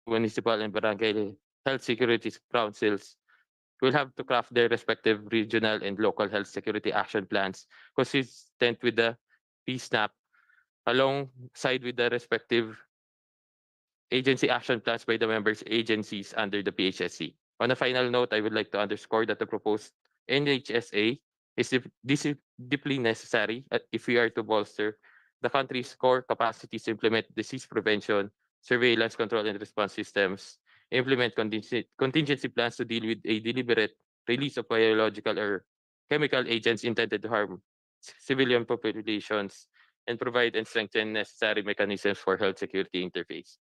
municipal and barangay health security councils will have to craft their respective regional and local health security action plans consistent with the PSNAP alongside with the respective agency action plans by the members agencies under the PHSC. On a final note, I would like to underscore that the proposed NHSA is deeply necessary if we are to bolster the country's core capacities to implement disease prevention, surveillance, control, and response systems, implement contingency plans to deal with a deliberate release of biological or chemical agents intended to harm civilian populations, and provide and strengthen necessary mechanisms for health security interface.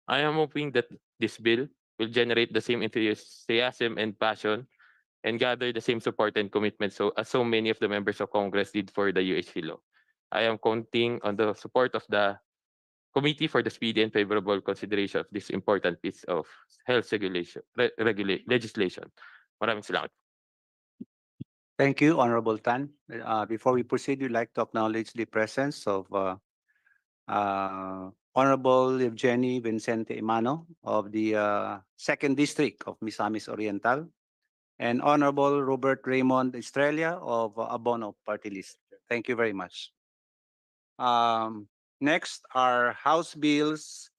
I am hoping that this bill will generate the same enthusiasm and passion and gather the same support and commitment as so many of the members of Congress did for the UHC law. I am counting on the support of the committee for the speedy and favorable consideration of this important piece of health legislation. Maraming salamat. Thank you, Honorable Tan. Before we proceed, we'd like to acknowledge the presence of Honorable Evgeny Vincente Imano of the 2nd District of Misamis Oriental and Honorable Robert Raymond Estrella of Abono Party List. Thank you very much. Next are House Bills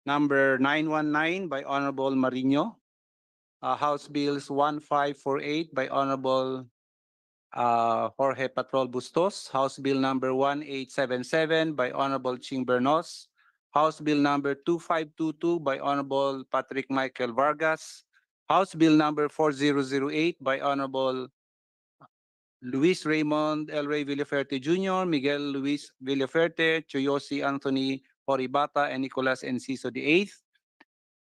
number 919 by Honorable Marino, House Bills 1548 by Honorable Jorge Patrol Bustos, House Bill number 1877 by Honorable Ching Bernos, House Bill number 2522 by Honorable Patrick Michael Vargas, House Bill number 4008 by Honorable Luis Raymond L. Ray Villaferte Jr., Miguel Luis Villaferte, Choyosi Anthony Horibata, and Nicolas Enciso VIII.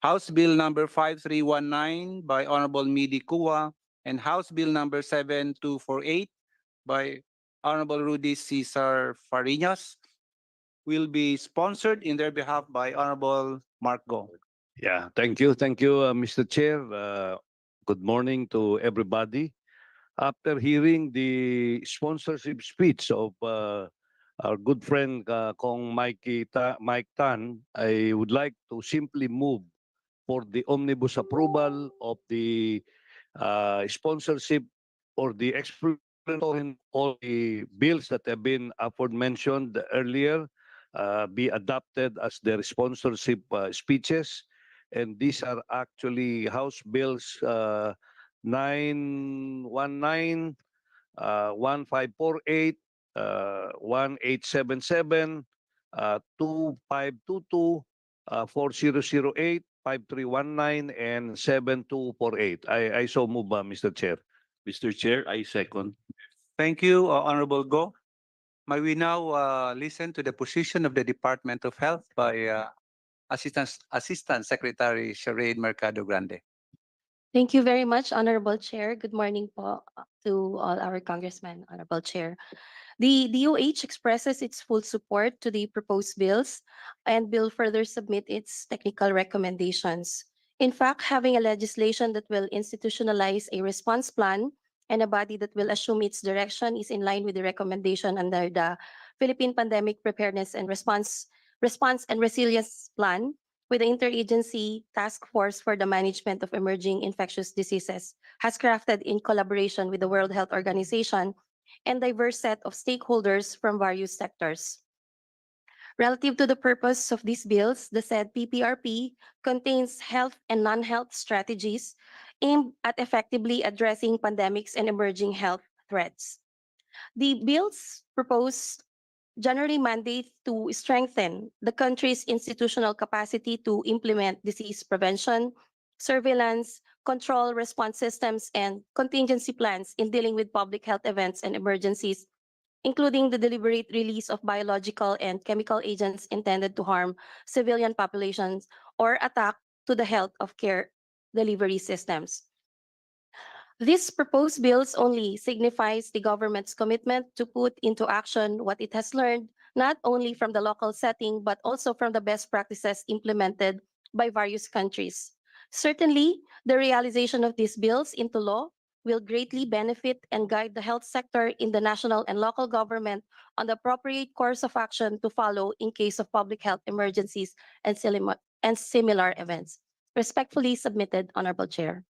House Bill number 5319 by Honorable Midi Kua, and House Bill number 7248 by Honorable Rudy Cesar Fariñas will be sponsored in their behalf by Honorable Mark Go. Yeah, thank you, Mr. Chair. Good morning to everybody. After hearing the sponsorship speech of our good friend Kong Mike Tan, I would like to simply move for the omnibus approval of the sponsorship or the explanatory all the bills that have been aforementioned earlier be adopted as their sponsorship speeches. And these are actually House Bills 919, 1548, 1877, 2522, 4008, 5319, and 7248. I so move, Mr. Chair. Mr. Chair, I second. Thank you, Honorable Go. May we now listen to the position of the Department of Health by Assistant Secretary Sharade Mercado Grande. Thank you very much, Honorable Chair. Good morning po to all our congressmen, Honorable Chair. The DOH expresses its full support to the proposed bills and will further submit its technical recommendations. In fact, having a legislation that will institutionalize a response plan and a body that will assume its direction is in line with the recommendation under the Philippine Pandemic Preparedness and Response and Resilience Plan with the Interagency Task Force for the Management of Emerging Infectious Diseases has crafted in collaboration with the World Health Organization and diverse set of stakeholders from various sectors. Relative to the purpose of these bills, the said PPRP contains health and non-health strategies aimed at effectively addressing pandemics and emerging health threats. The bills proposed generally mandate to strengthen the country's institutional capacity to implement disease prevention, surveillance, control, response systems, and contingency plans in dealing with public health events and emergencies, including the deliberate release of biological and chemical agents intended to harm civilian populations or attack to the health of care delivery systems. This proposed bills only signifies the government's commitment to put into action what it has learned, not only from the local setting, but also from the best practices implemented by various countries. Certainly, the realization of these bills into law will greatly benefit and guide the health sector in the national and local government on the appropriate course of action to follow in case of public health emergencies and similar events. Respectfully submitted, Honorable Chair.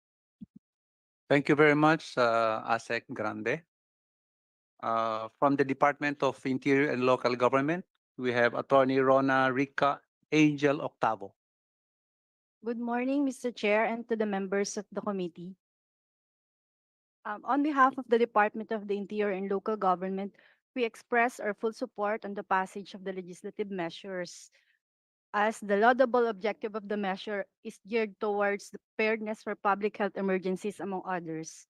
Thank you very much, ASEC Grande. From the Department of Interior and Local Government, we have Attorney Rona Rica Angel Octavo. Good morning, Mr. Chair, and to the members of the committee. On behalf of the Department of the Interior and Local Government, we express our full support on the passage of the legislative measures, as the laudable objective of the measure is geared towards the preparedness for public health emergencies, among others.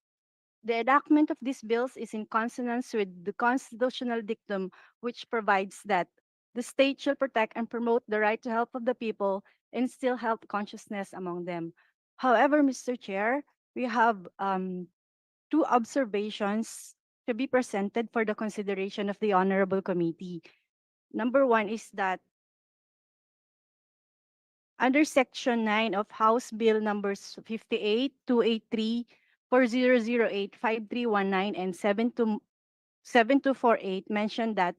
The enactment of these bills is in consonance with the constitutional dictum, which provides that the state shall protect and promote the right to health of the people, instill health consciousness among them. However, Mr. Chair, we have two observations to be presented for the consideration of the Honorable Committee. Number one is that under Section 9 of House Bill numbers 58, 283, 4008, 5319, and 7248 mentioned that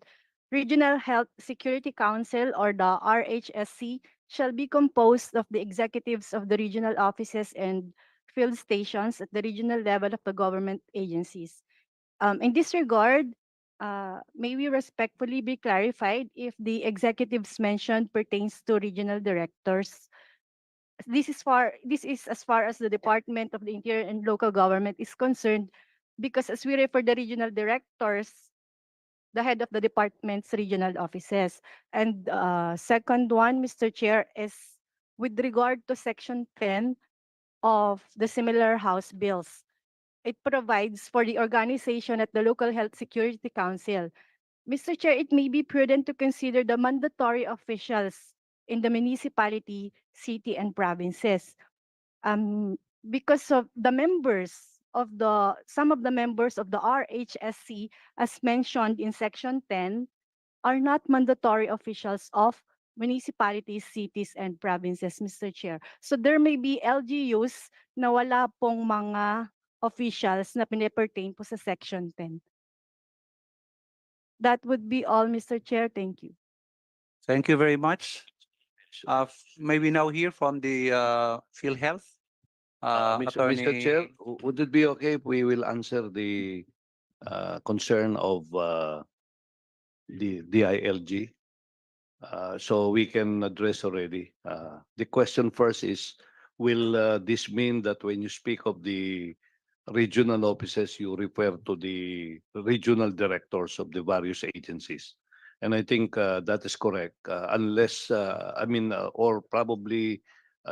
Regional Health Security Council, or the RHSC, shall be composed of the executives of the regional offices and field stations at the regional level of the government agencies. In this regard, may we respectfully be clarified if the executives mentioned pertains to regional directors? This is as far as the Department of the Interior and Local Government is concerned, because as we refer the regional directors, the head of the department's regional offices. And second one, Mr. Chair, is with regard to Section 10 of the similar House bills. It provides for the organization at the Local Health Security Council. Mr. Chair, it may be prudent to consider the mandatory officials in the municipality, city, and provinces. Because of the members of the some of the members of the RHSC, as mentioned in Section 10, are not mandatory officials of municipalities, cities, and provinces, Mr. Chair. So there may be LGUs na wala pong mga officials na pine-pertain po sa Section 10. That would be all, Mr. Chair. Thank you. Thank you very much. May we now hear from the Philhealth? Mr. Chair, would it be okay if we will answer the concern of the DILG? So we can address already. The question first is, will this mean that when you speak of the regional offices, you refer to the regional directors of the various agencies? And I think that is correct, unless, or probably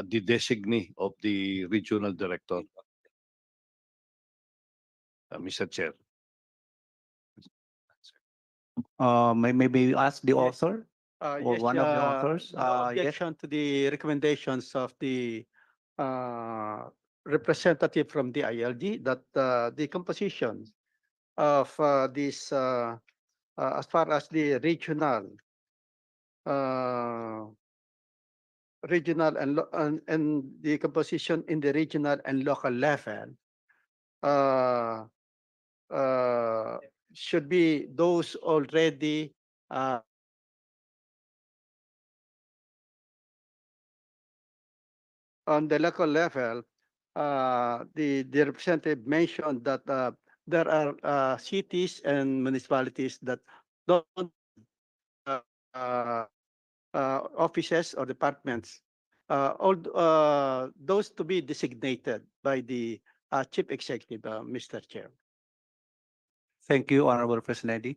the designee of the regional director. Mr. Chair. Maybe ask the author or Yes, one of the authors. no Yes. objection to the recommendations of the representative from the ILG that the composition of this as far as the uh, regional and the composition in the regional and local level uh, should be those already on the local level. The representative mentioned that there are cities and municipalities that don't uh, uh, offices or departments. All those to be designated by the chief executive, Mr. Chair. Thank you, Honorable President. We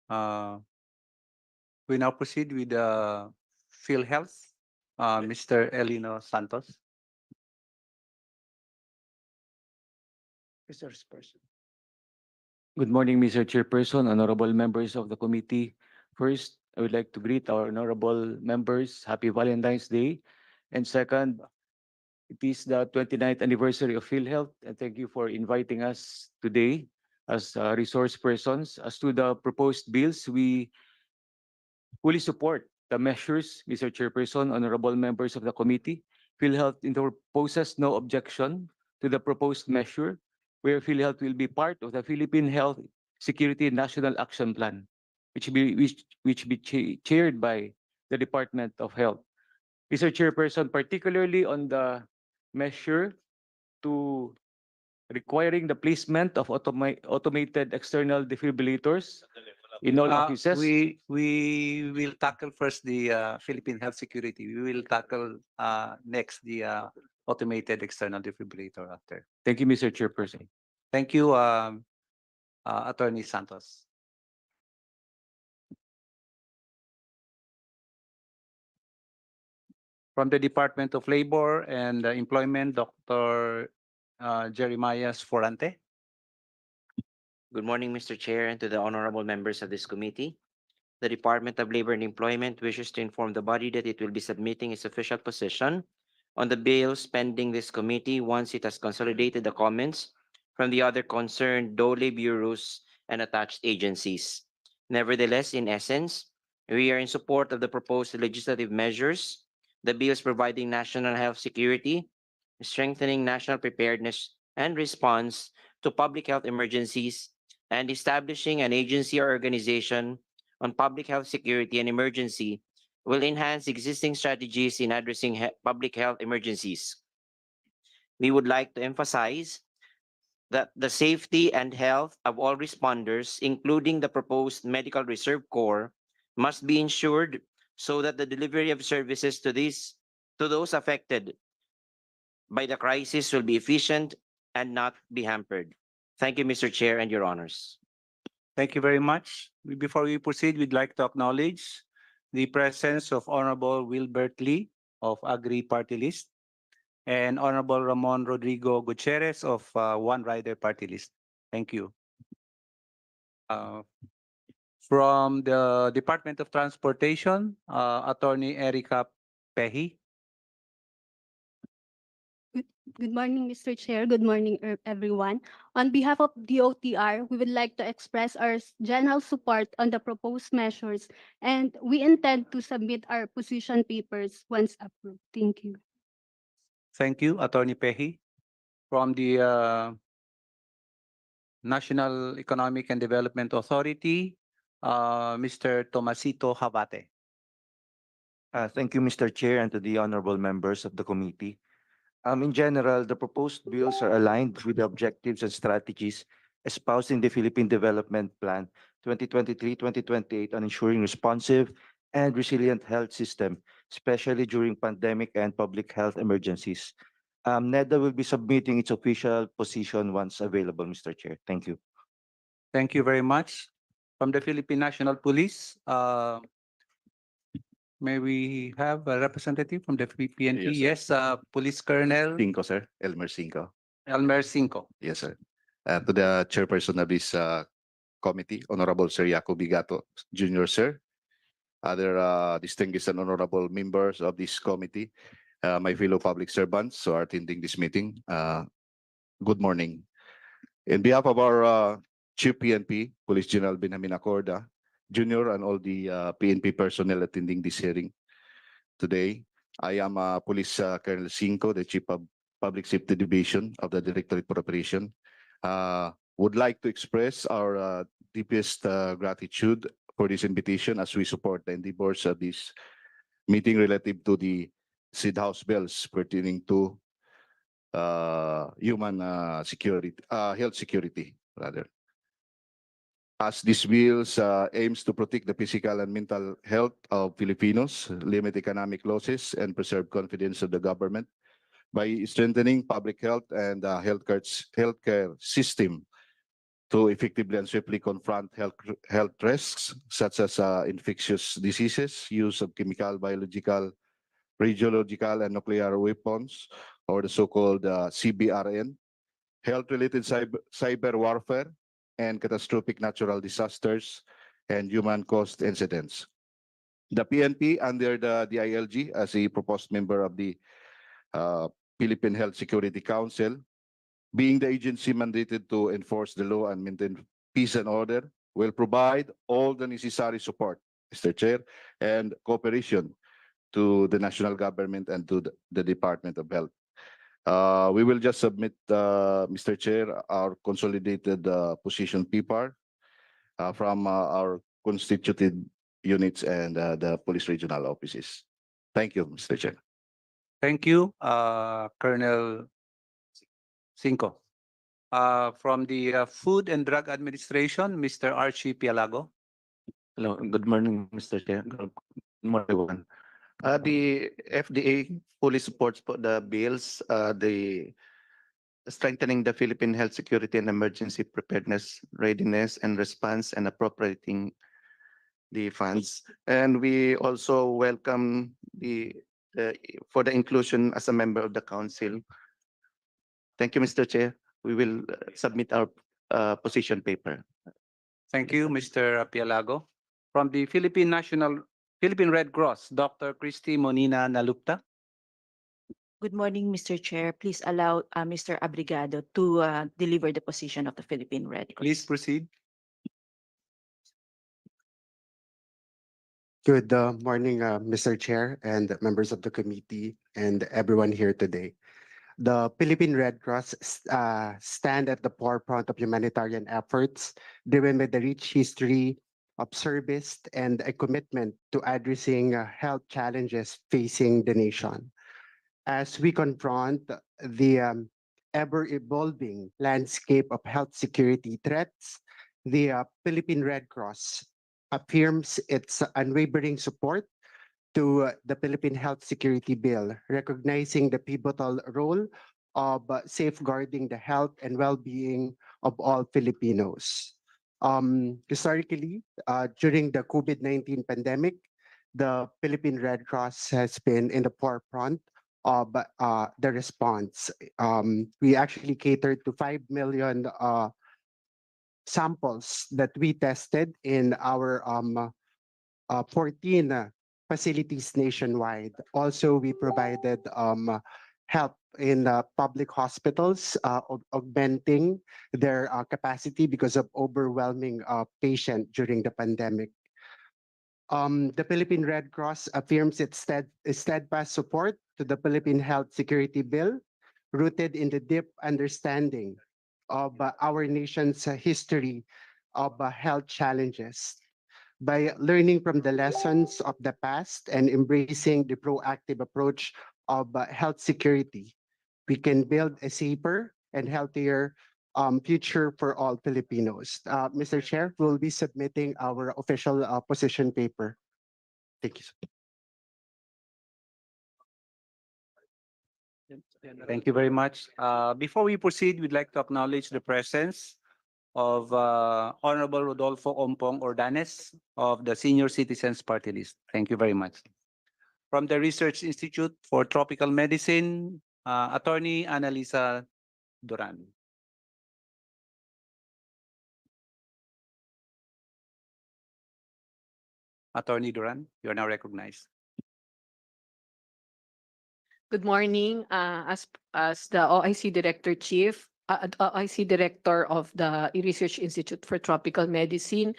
now proceed with PhilHealth, Mr. Elino Santos. Mr. Person. Good morning, Mr. Chairperson, honorable members of the committee. First, I would like to greet our honorable members. Happy Valentine's Day. And second, it is the 29th anniversary of PhilHealth, and thank you for inviting us today as resource persons. As to the proposed bills, we fully support the measures, Mr. Chairperson, honorable members of the committee. PhilHealth interposes no objection to the proposed measure, where PhilHealth will be part of the Philippine Health Security National Action Plan, which be chaired by the Department of Health. Mr. Chairperson, particularly on the measure to requiring the placement of automated external defibrillators in all offices? We will tackle first the Philippine Health Security. We will tackle next the automated external defibrillator after. Thank you, Mr. Chairperson. Thank you, Attorney Santos. From the Department of Labor and Employment, Dr. Jeremiah Sforante. Good morning, Mr. Chair, and to the honorable members of this committee. The Department of Labor and Employment wishes to inform the body that it will be submitting its official position on the bills pending this committee once it has consolidated the comments from the other concerned DOLE bureaus and attached agencies. Nevertheless, in essence, we are in support of the proposed legislative measures, the bills providing national health security, strengthening national preparedness and response to public health emergencies, and establishing an agency or organization on public health security and emergency will enhance existing strategies in addressing public health emergencies. We would like to emphasize that the safety and health of all responders, including the proposed Medical Reserve Corps, must be ensured so that the delivery of services to those affected by the crisis will be efficient and not be hampered. Thank you, Mr. Chair and Your Honors. Thank you very much. Before we proceed, we'd like to acknowledge the presence of Honorable Wilbert Lee of Agri Party List and Honorable Ramon Rodrigo Gutierrez of One Rider Party List. Thank you. From the Department of Transportation, Attorney Erica Pehi. Good morning, Mr. Chair. Good morning, everyone. On behalf of DOTR, we would like to express our general support on the proposed measures, and we intend to submit our position papers once approved. Thank you. Thank you, Attorney Pehi. From the National Economic and Development Authority, Mr. Tomasito Habate. Thank you, Mr. Chair, and to the honorable members of the committee. In general, the proposed bills are aligned with the objectives and strategies espoused in the Philippine Development Plan 2023-2028 on ensuring responsive and resilient health system, especially during pandemic and public health emergencies. NEDA will be submitting its official position once available, Mr. Chair. Thank you. Thank you very much. From the Philippine National Police, may we have a representative from the PNP? Yes, Yes, Police Colonel Cinco, sir. Elmer Cinco. Elmer Cinco. Yes, sir. To the chairperson of this committee, Honorable Sir Yaco Bigato Jr., sir. Other distinguished and honorable members of this committee, my fellow public servants who are attending this meeting, good morning. In behalf of our Chief PNP, Police General Benjamin Acorda, Jr., and all the PNP personnel attending this hearing today, I am Police Colonel Cinco, the Chief of Public Safety Division of the Directorate for Operation. Would like to express our deepest gratitude for this invitation as we support the endeavors of this meeting relative to the SID House bills pertaining to human security, health security, rather. As these bills aims to protect the physical and mental health of Filipinos, limit economic losses, and preserve confidence of the government by strengthening public health and healthcare system to effectively and swiftly confront health risks such as infectious diseases, use of chemical, biological, radiological, and nuclear weapons, or the so-called CBRN, health-related cyber warfare, and catastrophic natural disasters and human-caused incidents. The PNP, under the DILG, as a proposed member of the Philippine Health Security Council, being the agency mandated to enforce the law and maintain peace and order, will provide all the necessary support, Mr. Chair, and cooperation to the national government and to the Department of Health. We will just submit, Mr. Chair, our consolidated position PPAR from our constituted units and the police regional offices. Thank you, Mr. Chair. Thank you, Colonel Cinco. From the Food and Drug Administration, Mr. Archie Pialago. Hello, good morning, Mr. Chair. Good morning, everyone. The FDA fully supports po the bills, the strengthening the Philippine health security and emergency preparedness, readiness and response, and appropriating the funds. And we also welcome the for the inclusion as a member of the council. Thank you, Mr. Chair. We will submit our position paper. Thank you, Mr. Pialago. From the Philippine Red Cross, Dr. Christy Monina Nalupta. Good morning, Mr. Chair. Please allow Mr. Abrigado to deliver the position of the Philippine Red Cross. Please proceed. Good morning, Mr. Chair and members of the committee and everyone here today. The Philippine Red Cross stand at the forefront of humanitarian efforts driven by the rich history of service and a commitment to addressing health challenges facing the nation. As we confront the ever-evolving landscape of health security threats, the Philippine Red Cross affirms its unwavering support to the Philippine Health Security Bill, recognizing the pivotal role of safeguarding the health and well-being of all Filipinos. Historically, during the COVID-19 pandemic, the Philippine Red Cross has been in the forefront of the response. We actually catered to 5 million samples that we tested in our 14 facilities nationwide. Also, we provided help in public hospitals, augmenting their capacity because of overwhelming patient during the pandemic. The Philippine Red Cross affirms its steadfast support to the Philippine Health Security Bill, rooted in the deep understanding of our nation's history of health challenges. By learning from the lessons of the past and embracing the proactive approach of health security, we can build a safer and healthier future for all Filipinos. Mr. Chair, we'll be submitting our official position paper. Thank you. Thank you very much. Before we proceed, we'd like to acknowledge the presence of Honorable Rodolfo Ompong Ordanes of the Senior Citizens Party List. Thank you very much. From the Research Institute for Tropical Medicine, Attorney Annalisa Duran. Attorney Duran, you are now recognized. Good morning. As the OIC Director Chief, OIC Director of the Research Institute for Tropical Medicine,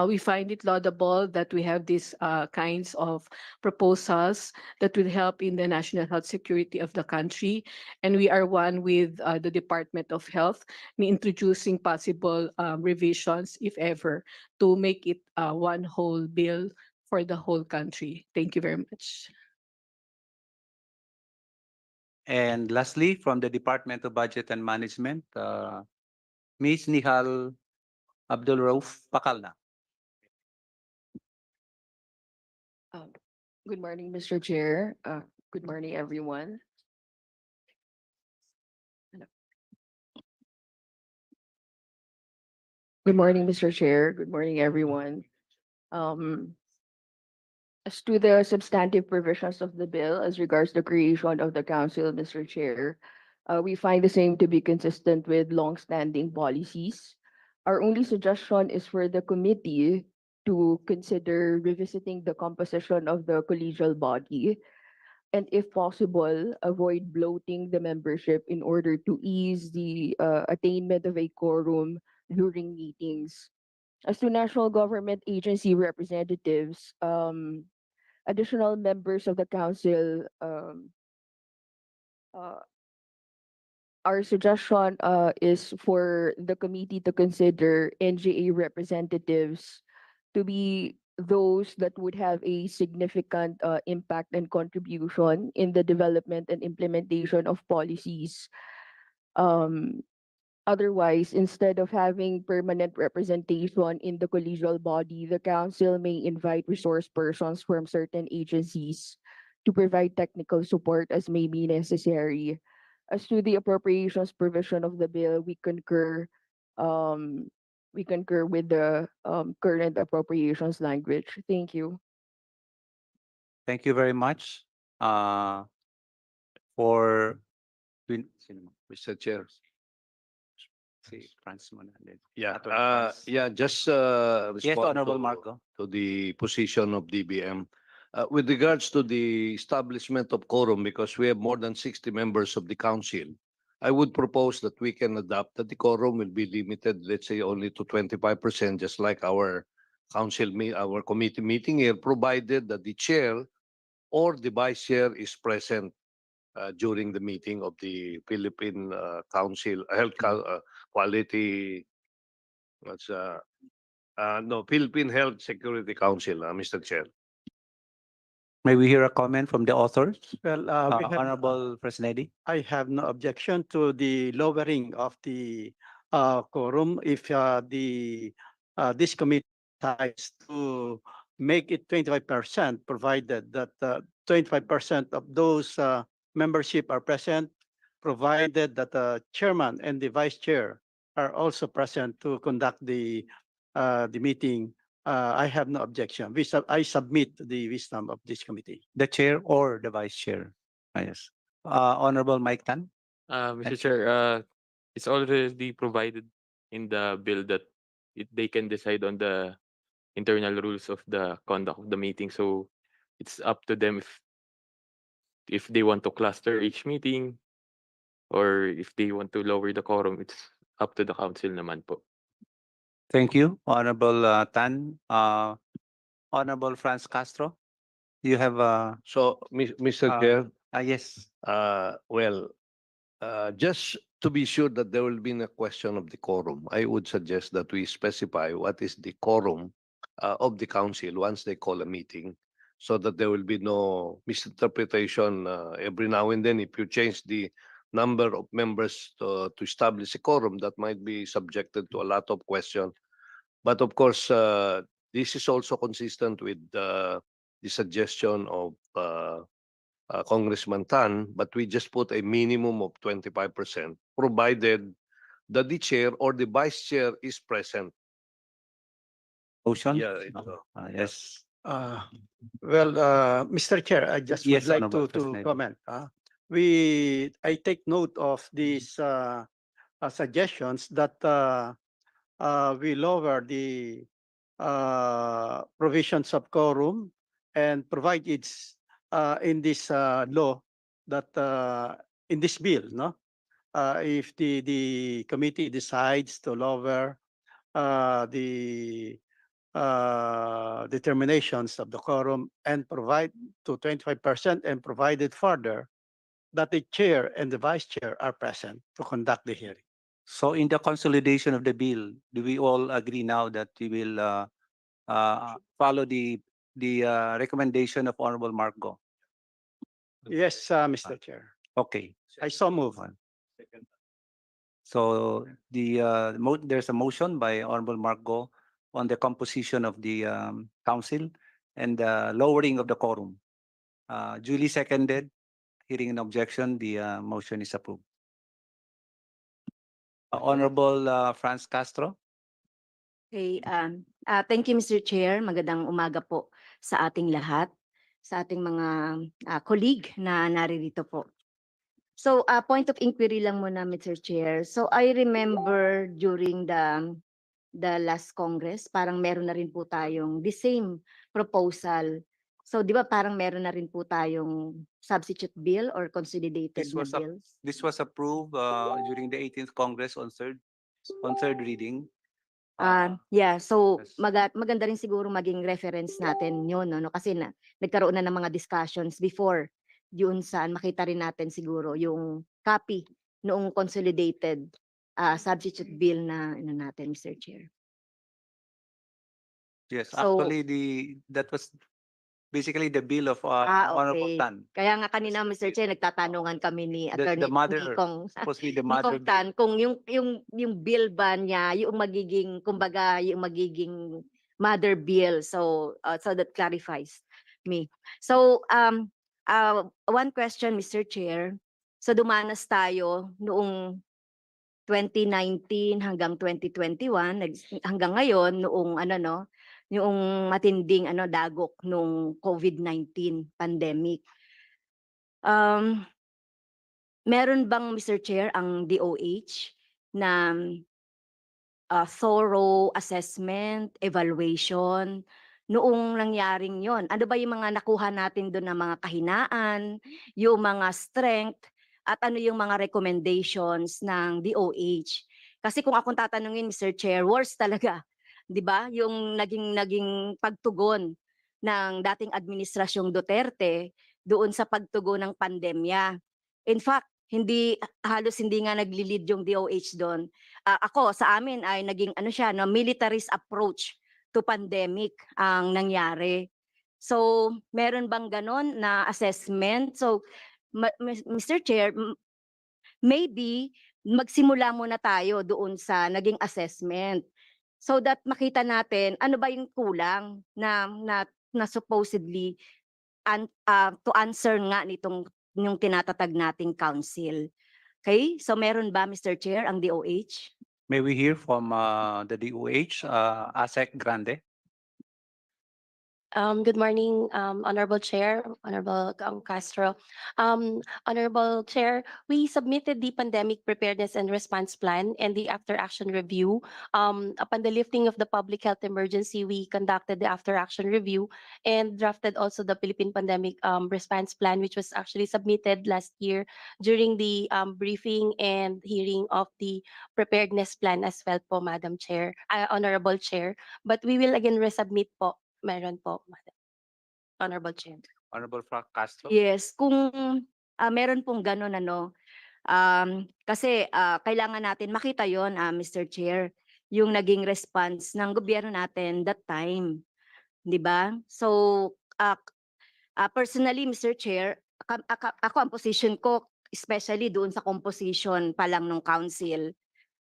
we find it laudable that we have these kinds of proposals that will help in the national health security of the country. And we are one with the Department of Health in introducing possible revisions, if ever, to make it one whole bill for the whole country. Thank you very much. And lastly, from the Department of Budget and Management, Ms. Nihal Abdul Rauf Pakalna. Good morning, Mr. Chair. Good morning, everyone. Good morning, Mr. Chair. Good morning, everyone. As to the substantive provisions of the bill as regards the creation of the council, Mr. Chair, we find the same to be consistent with long-standing policies. Our only suggestion is for the committee to consider revisiting the composition of the collegial body and, if possible, avoid bloating the membership in order to ease the attainment of a quorum during meetings. As to national government agency representatives, additional members of the council, our suggestion is for the committee to consider NGA representatives to be those that would have a significant impact and contribution in the development and implementation of policies. Um, Otherwise, instead of having permanent representation in the collegial body, the council may invite resource persons from certain agencies to provide technical support as may be necessary. As to the appropriations provision of the bill, we concur with the current appropriations language. Thank you. Thank you very much. For Mr. Chair. si Franz muna din. Yeah, Attorney Franz. just Yes, respond Honorable Marco. to the position of DBM. With regards to the establishment of quorum, because we have more than 60 members of the council, I would propose that we can adopt that the quorum will be limited, let's say, only to 25%, just like our our committee meeting here, provided that the chair or the vice chair is present during the meeting of the Philippine Council Quality. What's no, Philippine Health Security Council, Mr. Chair. May we hear a comment from the authors? Well, we have, Honorable Fresnedi. I have no objection to the lowering of the quorum if this committee decides to make it 25%, provided that 25% of those membership are present, provided that the chairman and the vice chair are also present to conduct the meeting. I have no objection. I submit the wisdom of this committee. The chair or the vice chair? Yes. Honorable Mike Tan. Mr. Chair, it's already provided in the bill that they can decide on the internal rules of the conduct of the meeting. So it's up to them if they want to cluster each meeting or if they want to lower the quorum. It's up to the council naman po. Thank you, Honorable Tan. Honorable Franz Castro, you have So, Mr. Chair, yes. well, just to be sure that there will be a question of the quorum, I would suggest that we specify what is the quorum of the council once they call a meeting, so that there will be no misinterpretation every now and then. If you change the number of members to establish a quorum, that might be subjected to a lot of questions. But of course, this is also consistent with the suggestion of Congressman Tan, but we just put a minimum of 25%, provided that the chair or the vice chair is present. Motion? Yeah, Yes. Well, Mr. Chair, I just Yes, would like Honorable to President. comment. I take note of these suggestions that we lower the provisions of quorum and provide it's in this law that in this bill, no? If the committee decides to lower the determinations of the quorum and provide to 25% and provided further that the chair and the vice chair are present to conduct the hearing. So in the consolidation of the bill, do we all agree now that we will follow the recommendation of Honorable Marco? Yes, Mr. Chair. Okay. I so move. So there's a motion by Honorable Marco on the composition of the council and the lowering of the quorum. Duly seconded. Hearing an objection, the motion is approved. Honorable Franz Castro. Okay, thank you, Mr. Chair. Magandang umaga po sa ating lahat, sa ating mga colleague na naririto po. So, point of inquiry lang muna, Mr. Chair. So, I remember during the last Congress, parang meron na rin po tayong the same proposal. So, di ba parang meron na rin po tayong substitute bill or consolidated na bills? This was approved during the 18th Congress on third reading. Yeah, so maganda rin siguro maging reference natin yun, no? Kasi nagkaroon na ng mga discussions before yun saan makita rin natin siguro yung copy noong consolidated substitute bill na natin, Mr. Chair. Yes, So, actually, that was basically the bill of Honorable okay. Tan. Kaya nga kanina, Mr. Chair, nagtatanungan kami ni The Attorney mother, Kong supposed to be the ni mother Kong bill. Tan kung yung bill ba niya, yung magiging kumbaga yung magiging mother bill. So so that clarifies me. So one question, Mr. Chair. So dumanas tayo noong 2019 hanggang 2021 hanggang ngayon noong ano no, yung matinding ano dagok nung COVID-19 pandemic. Meron bang, Mr. Chair, ang DOH na thorough assessment, evaluation noong nangyaring yon? Ano ba yung mga nakuha natin doon na mga kahinaan, yung mga strength, at ano yung mga recommendations ng DOH? Kasi kung akong tatanungin, Mr. Chair, worst talaga, 'di ba? Yung naging pagtugon ng dating administrasyong Duterte doon sa pagtugon ng pandemya. In fact, halos hindi nga nagli-lead yung DOH doon. Ako sa amin ay naging ano siya no, militarist approach to pandemic ang nangyari. So, meron bang ganon na assessment? So, Mr. Chair, maybe magsimula muna tayo doon sa naging assessment so that makita natin ano ba yung kulang na supposedly to answer nga nitong yung tinatatag nating council. Okay? So meron ba, Mr. Chair, ang DOH? May we hear from the DOH, ASEC Grande? Good morning, Honorable Chair, Honorable Castro. Honorable Chair, we submitted the Pandemic Preparedness and Response Plan and the After Action Review. Upon the lifting of the public health emergency, we conducted the After Action Review and drafted also the Philippine Pandemic Response Plan, which was actually submitted last year during the briefing and hearing of the Preparedness Plan as well po, Madam Chair, Honorable Chair. But we will again resubmit po. Meron po, Madam Honorable Chair. Honorable Castro? Yes, kung meron pong gano'n ano, kasi kailangan natin makita yon, Mr. Chair, yung naging response ng gobyerno natin that time, 'di ba? So, personally, Mr. Chair, ako ang position ko, especially doon sa composition pa lang ng council,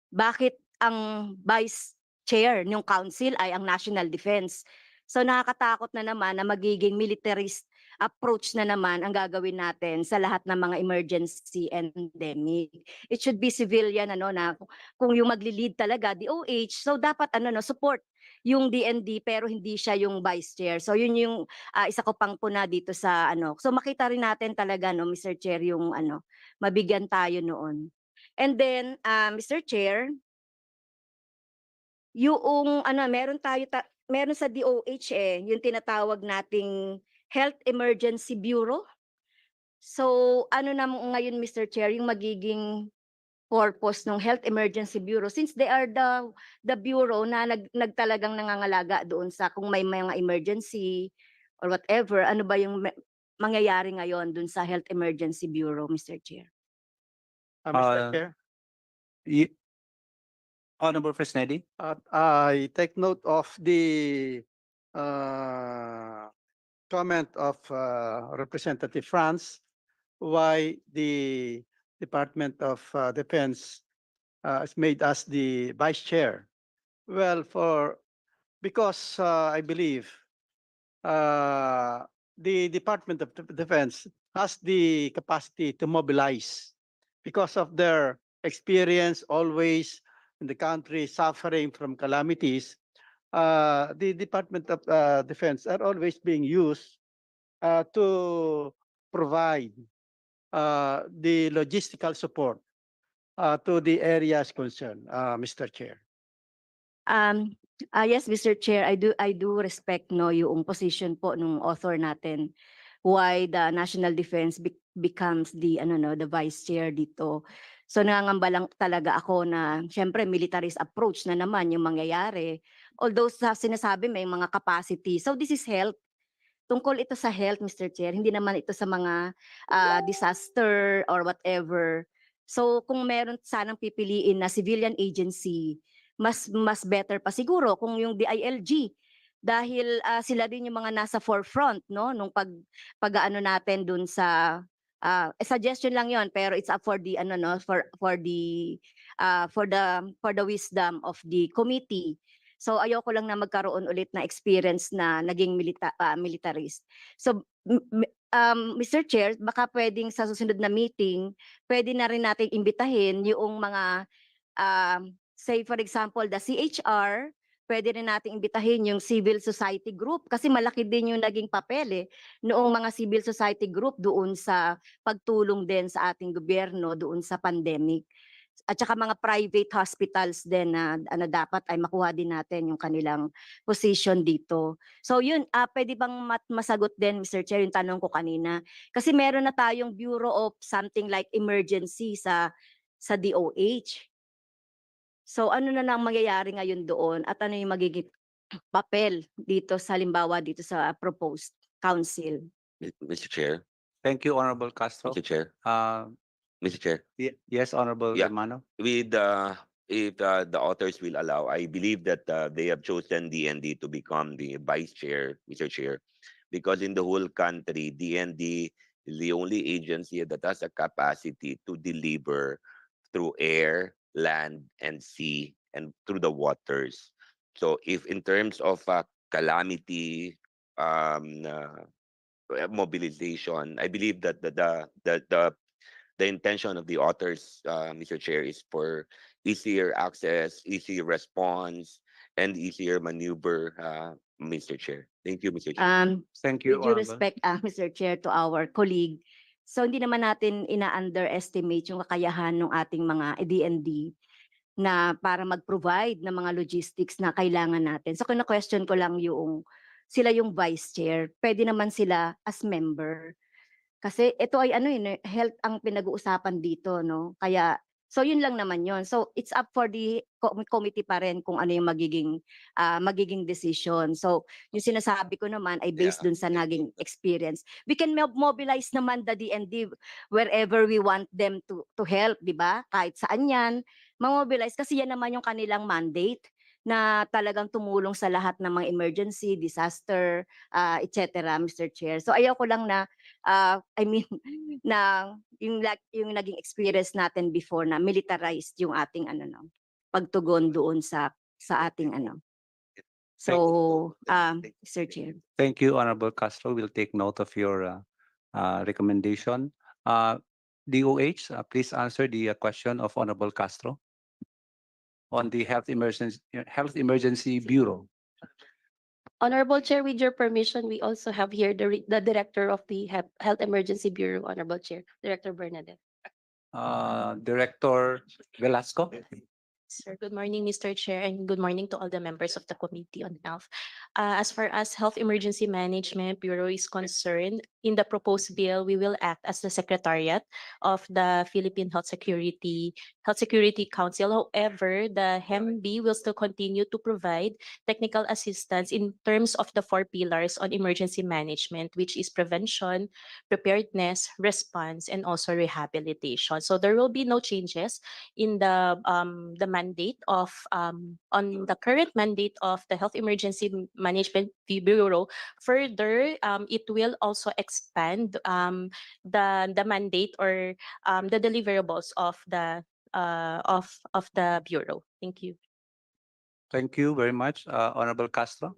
bakit ang vice chair ng council ay ang national defense? So nakakatakot na naman na magiging militarist approach na naman ang gagawin natin sa lahat ng mga emergency and pandemic. It should be civilian ano na kung yung magli-lead talaga DOH, so dapat ano no support yung DND pero hindi siya yung vice chair. So yun yung isa ko pang puna dito sa ano. So makita rin natin talaga no Mr. Chair yung ano mabigyan tayo noon. And then Mr. Chair, yung ano meron sa DOH yung tinatawag nating Health Emergency Bureau. So ano na ngayon Mr. Chair yung magiging purpose ng Health Emergency Bureau since they are the bureau na nagtalagang nangangalaga doon sa kung may mga emergency or whatever, ano ba yung mangyayari ngayon doon sa Health Emergency Bureau, Mr. Chair? Mr. Chair, Honorable Fresnedi? I take note of the comment of Representative France, why the Department of Defense has made us the vice chair. Well, because I believe the Department of Defense has the capacity to mobilize because of their experience always in the country suffering from calamities. The Department of Defense are always being used to provide the logistical support to the areas concerned, Mr. Chair. Yes, Mr. Chair, I do respect no yung position po nung author natin why the National Defense becomes the ano no the vice chair dito. So nangangamba lang talaga ako na syempre militarist approach na naman yung mangyayari. Although sa sinasabi may mga capacity. So this is health. Tungkol ito sa health, Mr. Chair, hindi naman ito sa mga disaster or whatever. So kung meron sanang pipiliin na civilian agency, mas better pa siguro kung yung DILG dahil sila din yung mga nasa forefront no nung pag-aano natin dun sa suggestion lang yon pero it's up for the ano no for the wisdom of the committee. So ayoko lang na magkaroon ulit na experience na naging militarist. So Mr. Chair, baka pwedeng sa susunod na meeting, pwede na rin natin imbitahin yung mga say for example the CHR, pwede rin nating imbitahin yung civil society group kasi malaki din yung naging papel noong mga civil society group doon sa pagtulong din sa ating gobyerno doon sa pandemic. At saka mga private hospitals din na ano dapat ay makuha din natin yung kanilang position dito. So yun, pwede bang masagot din Mr. Chair yung tanong ko kanina? Kasi meron na tayong Bureau of something like emergency sa DOH. So ano na lang mangyayari ngayon doon at ano yung magiging papel dito sa halimbawa dito sa proposed council? Mr. Chair, Thank you, Honorable Castro. Mr. Chair, Uh, Mr. Chair. yes, Honorable Yeah. Hermano. With if the authors will allow, I believe that they have chosen DND to become the vice chair, Mr. Chair, because in the whole country, DND is the only agency that has a capacity to deliver through air, land, and sea, and through the waters. So if in terms of calamity, mobilization, I believe that the intention of the authors, Mr. Chair, is for easier access, easier response, and easier maneuver, Mr. Chair. Thank you, Mr. Chair. Thank you, With due Honorable. respect, Mr. Chair, to our colleague, so hindi naman natin ina-underestimate yung kakayahan ng ating mga DND na para mag-provide ng mga logistics na kailangan natin. So question ko lang yung sila yung vice chair, pwede naman sila as member. Kasi ito ay ano health ang pinag-uusapan dito no. Kaya so yun lang naman yun. So it's up for the committee pa rin kung ano yung magiging decision. So yung sinasabi ko naman ay based dun sa naging experience. We can mobilize naman the DND wherever we want them to help, di ba? Kahit saan yan, ma-mobilize kasi yan naman yung kanilang mandate na talagang tumulong sa lahat ng mga emergency, disaster, etc. Mr. Chair. So ayoko lang na I mean na yung naging experience natin before na militarized yung ating pagtugon doon sa ating So Mr. Chair. Thank you, Honorable Castro. We'll take note of your recommendation. DOH, please answer the question of Honorable Castro on the Health Emergency Bureau. Honorable Chair, with your permission, we also have here the Director of the Health Emergency Bureau, Honorable Chair, Director Bernadette. Director Velasco. Sir, good morning, Mr. Chair, and good morning to all the members of the Committee on Health. As far as Health Emergency Management Bureau is concerned, in the proposed bill, we will act as the Secretariat of the Philippine Health Security Council. However, the HEMB will still continue to provide technical assistance in terms of the 4 pillars on emergency management, which is prevention, preparedness, response, and also rehabilitation. So there will be no changes in the mandate of on the current mandate of the Health Emergency Management Bureau. Further, it will also expand the mandate or the deliverables of the bureau. Thank you. Thank you very much, Honorable Castro.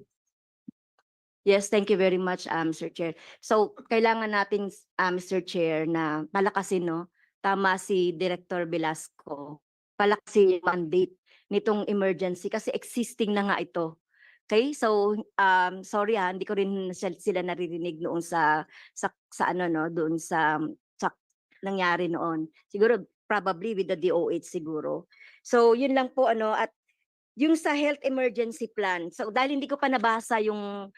Yes, thank you very much, Mr. Chair. So, kailangan natin, Mr. Chair, na palakasin, no? Tama si Director Velasco. Palakasin yung mandate nitong emergency kasi existing na nga ito. Okay? So, sorry hindi ko rin sila naririnig noon sa ano, no? Doon sa nangyari noon. Siguro, probably with the DOH siguro. So, yun lang po, at yung sa health emergency plan, so dahil hindi ko pa nabasa yung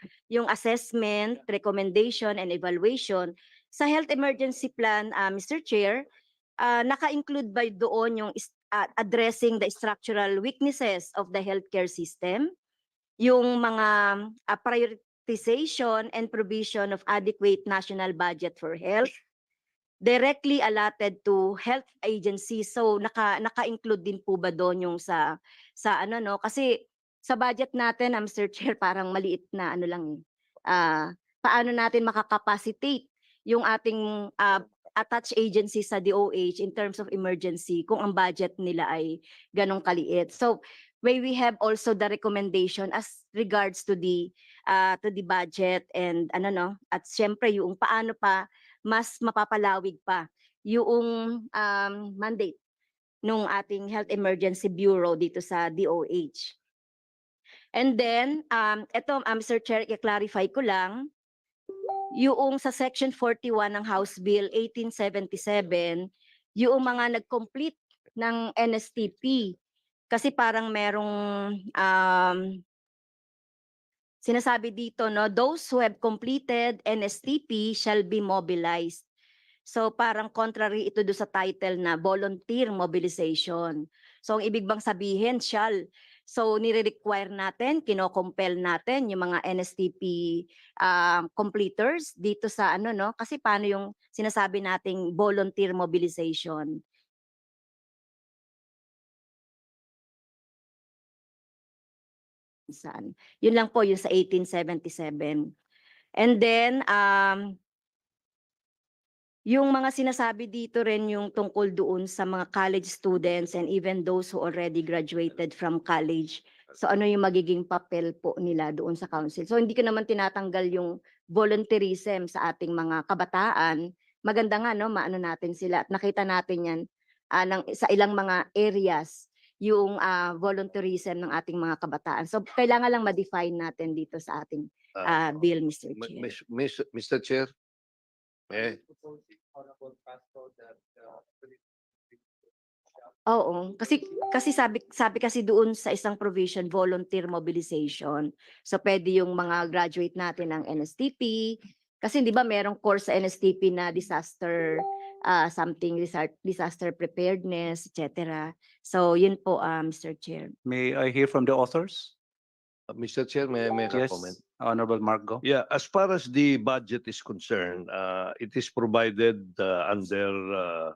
assessment, recommendation, and evaluation, sa health emergency plan, Mr. Chair, naka-include ba doon yung addressing the structural weaknesses of the healthcare system, yung mga prioritization and provision of adequate national budget for health, directly allotted to health agencies. So naka-include din po ba doon yung sa ano no kasi sa budget natin, Mr. Chair, parang maliit na ano lang eh. Paano natin makakapacitate yung ating attached agency sa DOH in terms of emergency kung ang budget nila ay ganong kaliit. So we have also the recommendation as regards to the budget and ano no, at syempre yung paano pa mas mapapalawig pa yung mandate nung ating Health Emergency Bureau dito sa DOH. And then, ito, Mr. Chair, i-clarify ko lang, yung sa Section 41 ng House Bill 1877, yung mga nag-complete ng NSTP, kasi parang merong sinasabi dito, no, those who have completed NSTP shall be mobilized. So parang contrary ito do sa title na volunteer mobilization. So ang ibig bang sabihin, shall. So nire-require natin, kino-compel natin yung mga NSTP completers dito sa ano no, kasi paano yung sinasabi nating volunteer mobilization? Saan? Yun lang po yung sa 1877. And then yung mga sinasabi dito rin yung tungkol doon sa mga college students and even those who already graduated from college. So ano yung magiging papel po nila doon sa council? So hindi ko naman tinatanggal yung volunteerism sa ating mga kabataan. Maganda nga no, maano natin sila at nakita natin yan sa ilang mga areas yung volunteerism ng ating mga kabataan. So kailangan lang ma-define natin dito sa ating bill, Mr. Chair. Mr. Chair, Oo, kasi sabi kasi doon sa isang provision volunteer mobilization. So pwede yung mga graduate natin ng NSTP kasi 'di ba merong course sa NSTP na disaster disaster preparedness, etc. So yun po Mr. Chair. May I hear from the authors? Mr. Chair, may I Yes, comment? Honorable Marco. Yeah, as far as the budget is concerned, it is provided under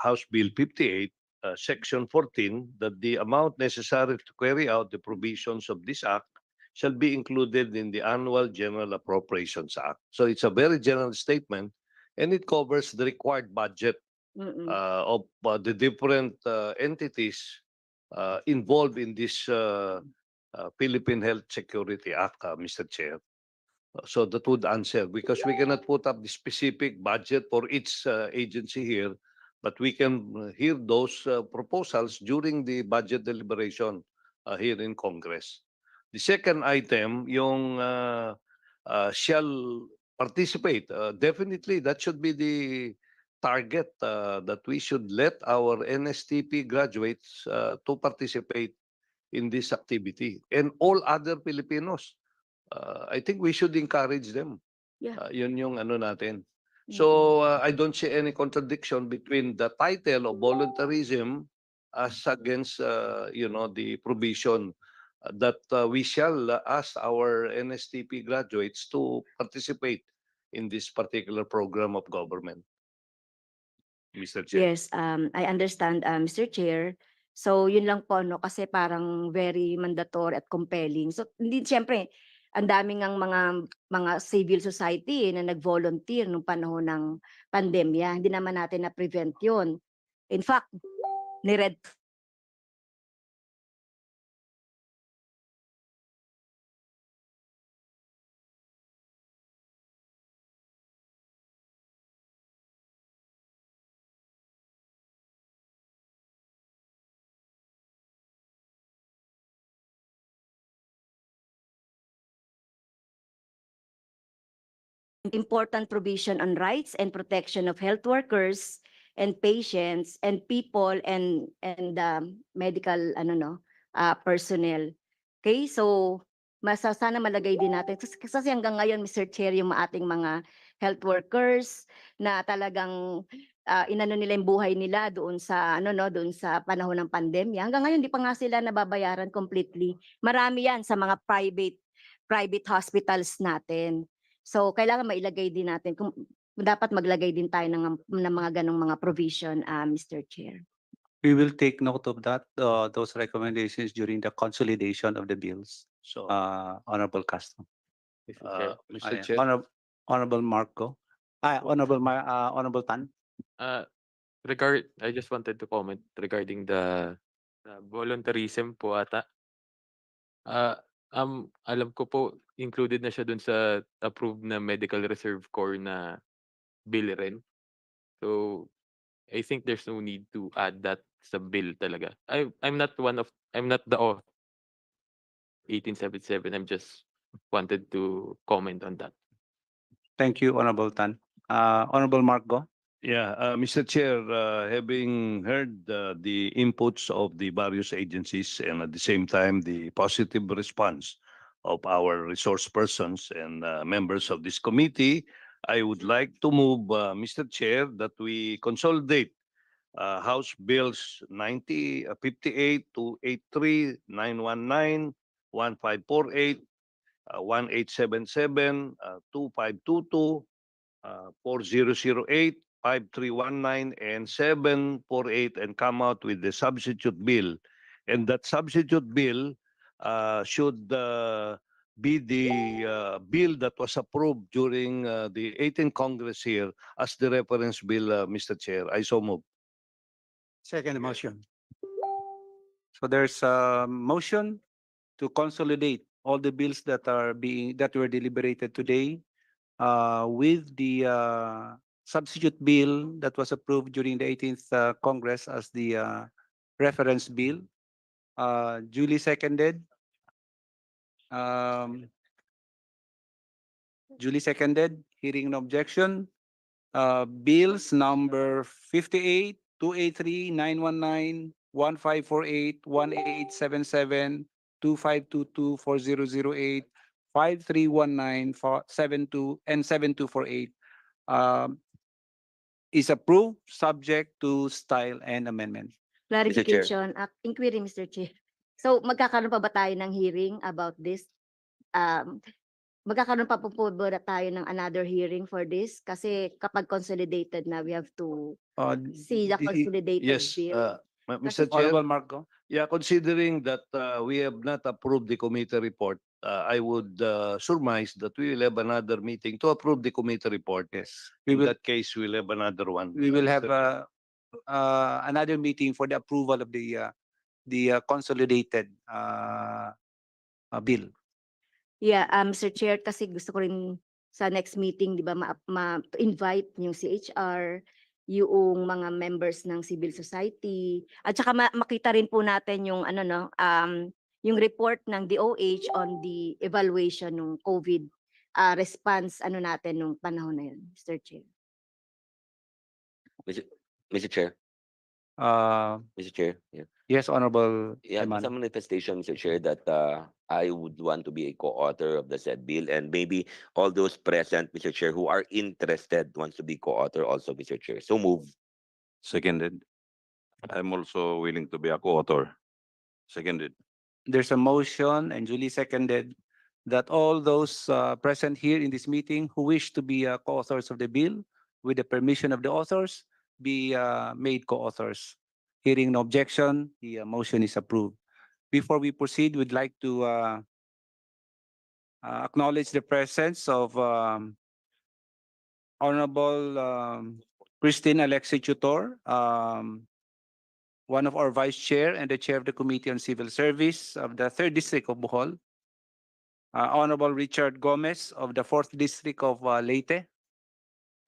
House Bill 58, Section 14, that the amount necessary to carry out the provisions of this act shall be included in the annual General Appropriations Act. So it's a very general statement, and it covers the required budget of the different entities involved in this Philippine Health Security Act, Mr. Chair. So that would answer, because we cannot put up the specific budget for each agency here, but we can hear those proposals during the budget deliberation here in Congress. The second item, yung shall participate, definitely that should be the target that we should let our NSTP graduates to participate in this activity, and all other Filipinos. I think we should encourage them. Yeah. Yun yung ano natin. So I don't see any contradiction between the title of voluntarism as against the provision that we shall ask our NSTP graduates to participate in this particular program of government. Mr. Chair. Yes, I understand, Mr. Chair. So yun lang po no kasi parang very mandatory at compelling. So hindi siyempre ang daming ang mga civil society na nag-volunteer nung panahon ng pandemya. Hindi naman natin na-prevent 'yun. In fact, ni-red important provision on rights and protection of health workers and patients and people and medical personnel. Okay, so sana malagay din natin kasi hanggang ngayon Mr. Chair yung ating mga health workers na talagang inano nila yung buhay nila doon sa doon sa panahon ng pandemya. Hanggang ngayon di pa nga sila nababayaran completely. Marami yan sa mga private hospitals natin. So kailangan mailagay din natin kung dapat maglagay din tayo ng mga ganong mga provision, Mr. Chair. We will take note of that, those recommendations during the consolidation of the bills, So, Honorable Castro. Mr. Chair. Honorable Marco. Honorable Tan. Uh, I just wanted to comment regarding the voluntarism po ata. Alam ko po included na siya dun sa approved na Medical Reserve Corps na bill rin. So, I think there's no need to add that sa bill talaga. I'm not the author 1877. I'm just wanted to comment on that. Thank you, Honorable Tan. Honorable Marco. Yeah, Mr. Chair, having heard the inputs of the various agencies and at the same time the positive response of our resource persons and members of this committee, I would like to move, Mr. Chair, that we consolidate House Bills 58 to 83, 919, 1548, 1877, 2522, 4008, 5319, and 748 and come out with the substitute bill. And that substitute bill should be the bill that was approved during the 18th Congress here as the reference bill, Mr. Chair. I so move. Second motion. So there's a motion to consolidate all the bills that were deliberated today with the substitute bill that was approved during the 18th Congress as the reference bill. Duly seconded. Duly seconded. Hearing no objection. Bills number 58, 283, 919, 1548, 1877, 2522, 4008, 5319, 72, and 7248 is approved subject to style and amendment. Clarification, inquiry, Mr. Chair. So magkakaroon pa ba tayo ng hearing about this? Magkakaroon pa po ba tayo ng another hearing for this? Kasi kapag consolidated na, we have to see the consolidated Yes, bill. Mr. Chair. Honorable Marco. Yeah, considering that we have not approved the committee report, I would surmise that we will have another meeting to approve the committee report. Yes. In that case, we'll have another one. We will have Mr. another meeting for the approval of the consolidated bill. Yeah, Mr. Chair, kasi gusto ko rin sa next meeting, di ba, invite yung CHR, yung mga members ng civil society, at saka makita rin po natin yung yung report ng DOH on the evaluation ng COVID response natin nung panahon na yun, Mr. Chair. Mr. Chair. Mr. Chair. Yeah. Yes, Honorable Yeah, Eman. some manifestation, Mr. Chair, that I would want to be a co-author of the said bill, and maybe all those present, Mr. Chair, who are interested wants to be co-author also, Mr. Chair. So move. Seconded. I'm also willing to be a co-author. Seconded. There's a motion and duly seconded that all those present here in this meeting who wish to be co-authors of the bill, with the permission of the authors, be made co-authors. Hearing no objection, the motion is approved. Before we proceed, we'd like to acknowledge the presence of Honorable Christine Alexi Tutor, one of our vice chair and the chair of the Committee on Civil Service of the 3rd District of Bohol. Honorable Richard Gomez of the 4th District of Leyte.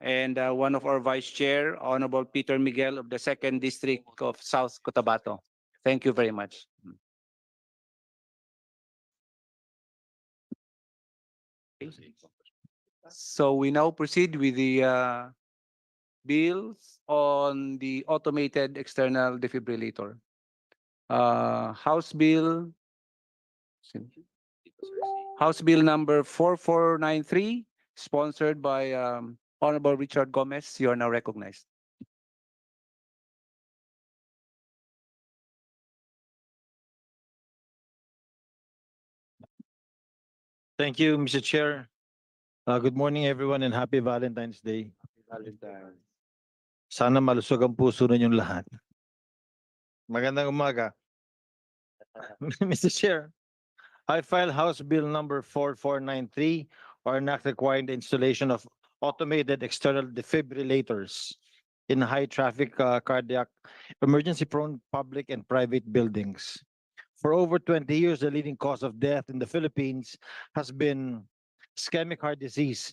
And one of our vice chair, Honorable Peter Miguel of the 2nd District of South Cotabato. Thank you very much. So we now proceed with the bills on the automated external defibrillator. House Bill number 4493, sponsored by Honorable Richard Gomez. You are now recognized. Thank you, Mr. Chair. Good morning, everyone, and happy Valentine's Day. Sana malusog ang puso ninyong lahat. Magandang umaga. Mr. Chair, I filed House Bill number 4493, or an act requiring the installation of automated external defibrillators in high traffic cardiac emergency prone public and private buildings. For over 20 years, the leading cause of death in the Philippines has been ischemic heart disease,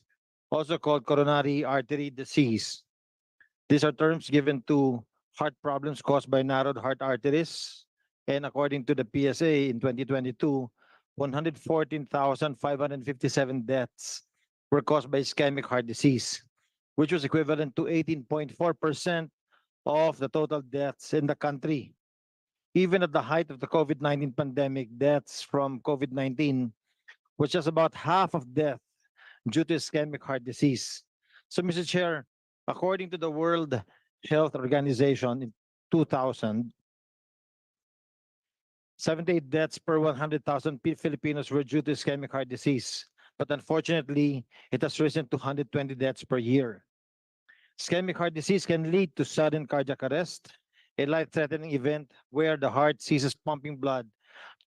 also called coronary artery disease. These are terms given to heart problems caused by narrowed heart arteries. And according to the PSA in 2022, 114,557 deaths were caused by ischemic heart disease, which was equivalent to 18.4% of the total deaths in the country. Even at the height of the COVID-19 pandemic, deaths from COVID-19 was just about half of death due to ischemic heart disease. So, Mr. Chair, according to the World Health Organization in 2000, 78 deaths per 100,000 Filipinos were due to ischemic heart disease. But unfortunately, it has risen to 120 deaths per year. Ischemic heart disease can lead to sudden cardiac arrest, a life-threatening event where the heart ceases pumping blood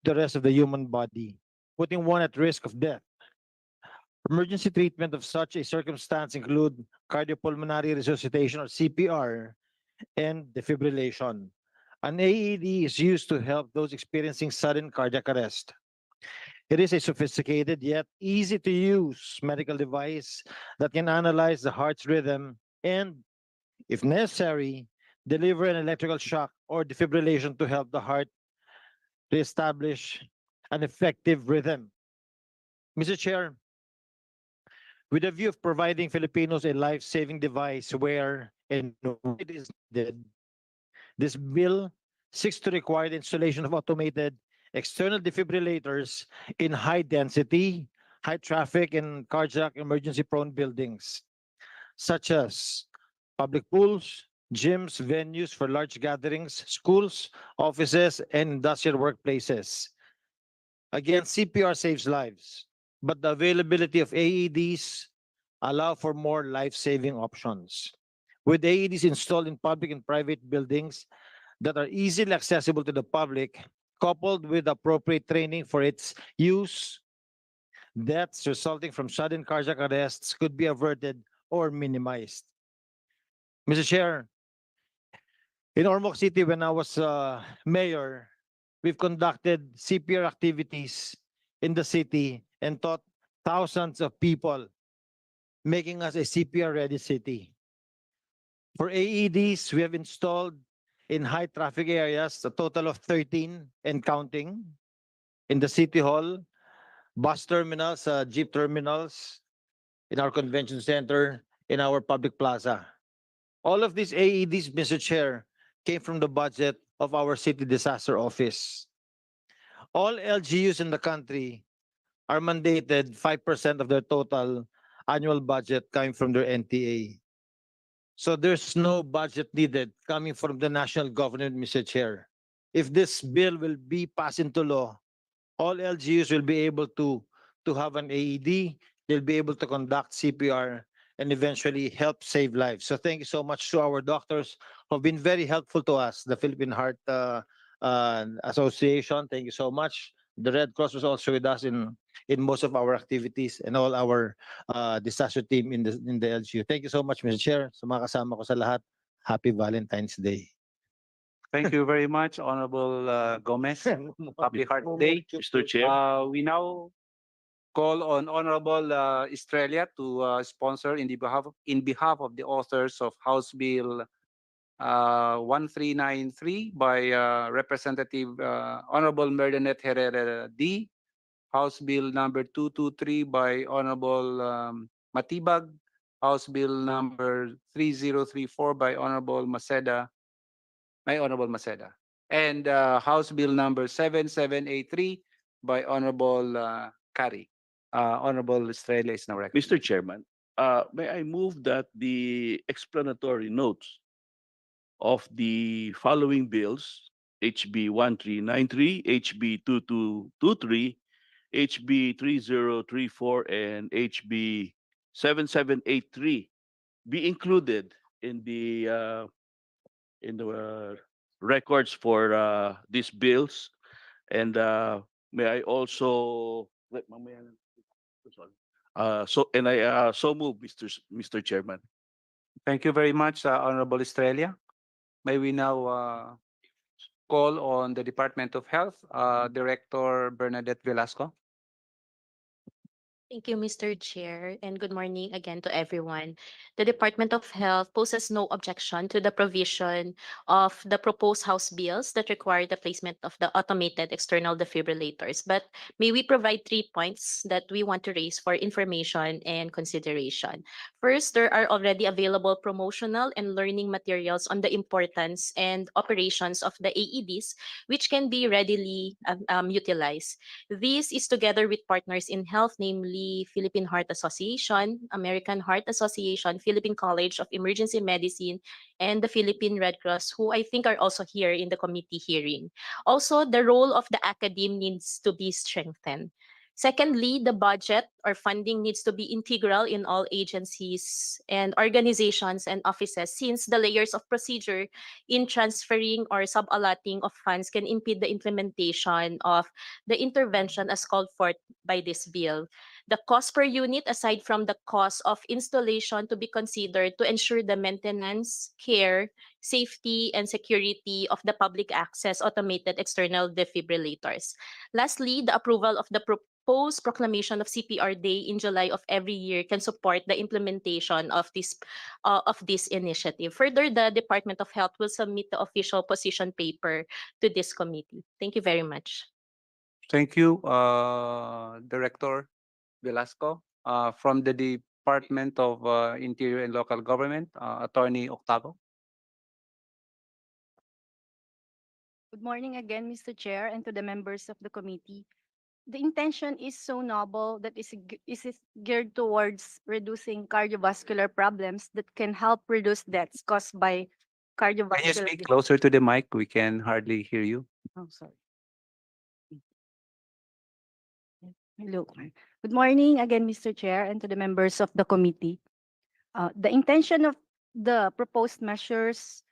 to the rest of the human body, putting one at risk of death. Emergency treatment of such a circumstance include cardiopulmonary resuscitation or CPR and defibrillation. An AED is used to help those experiencing sudden cardiac arrest. It is a sophisticated yet easy to use medical device that can analyze the heart's rhythm and, if necessary, deliver an electrical shock or defibrillation to help the heart reestablish an effective rhythm. Mr. Chair, with a view of providing Filipinos a life-saving device where and when it is needed, this bill seeks to require the installation of automated external defibrillators in high density, high traffic, and cardiac emergency prone buildings, such as public pools, gyms, venues for large gatherings, schools, offices, and industrial workplaces. Again, CPR saves lives, but the availability of AEDs allow for more life-saving options. With AEDs installed in public and private buildings that are easily accessible to the public, coupled with appropriate training for its use, deaths resulting from sudden cardiac arrests could be averted or minimized. Mr. Chair, in Ormoc City, when I was mayor, we've conducted CPR activities in the city and taught thousands of people, making us a CPR ready city. For AEDs, we have installed in high traffic areas a total of 13 and counting in the city hall, bus terminals, jeep terminals, in our convention center, in our public plaza. All of these AEDs, Mr. Chair, came from the budget of our city disaster office. All LGUs in the country are mandated 5% of their total annual budget coming from their NTA. So there's no budget needed coming from the national government, Mr. Chair. If this bill will be passed into law, all LGUs will be able to have an AED, they'll be able to conduct CPR and eventually help save lives. So thank you so much to our doctors who have been very helpful to us, the Philippine Heart Association. Thank you so much. The Red Cross was also with us in most of our activities and all our disaster team in the LGU. Thank you so much, Mr. Chair. Sa mga kasama ko sa lahat, Happy Valentine's Day. Thank you very much, Honorable Gomez. Happy Heart Day. Mr. Chair. We now call on Honorable Estrella to sponsor in behalf of the authors of House Bill 1393 by Representative Honorable Merlinet Herrera D. House Bill number 223 by Honorable Matibag. House Bill number 3034 by Honorable Maceda. And House Bill number 7783 by Honorable Kari. Honorable Estrella is now recognized. Mr. Chairman, may I move that the explanatory notes of the following bills, HB 1393, HB 2223, HB 3034, and HB 7783 be included in the records for these bills. And may I also wait, mamaya na. Sorry. So move, Mr. Chairman. Thank you very much, Honorable Estrella. May we now call on the Department of Health, Director Bernadette Velasco. Thank you, Mr. Chair, and good morning again to everyone. The Department of Health poses no objection to the provision of the proposed House bills that require the placement of the automated external defibrillators. But may we provide 3 points that we want to raise for information and consideration. First, there are already available promotional and learning materials on the importance and operations of the AEDs, which can be readily utilized. This is together with partners in health, namely Philippine Heart Association, American Heart Association, Philippine College of Emergency Medicine, and the Philippine Red Cross, who I think are also here in the committee hearing. Also, the role of the academe needs to be strengthened. Secondly, the budget or funding needs to be integral in all agencies and organizations and offices, since the layers of procedure in transferring or sub-allotting of funds can impede the implementation of the intervention as called for by this bill. The cost per unit, aside from the cost of installation, to be considered to ensure the maintenance, care, safety, and security of the public access automated external defibrillators. Lastly, the approval of the proposed proclamation of CPR Day in July of every year can support the implementation of this initiative. Further, the Department of Health will submit the official position paper to this committee. Thank you very much. Thank you, Director Velasco. From the Department of Interior and Local Government, Attorney Octavo. Good morning again, Mr. Chair, and to the members of the committee. The intention is so noble that is geared towards reducing cardiovascular problems that can help reduce deaths caused by Can you cardiovascular speak closer to the mic? We can hardly hear you. Oh, sorry. Hello. Good morning again, Mr. Chair, and to the members of the committee. The intention of the proposed measures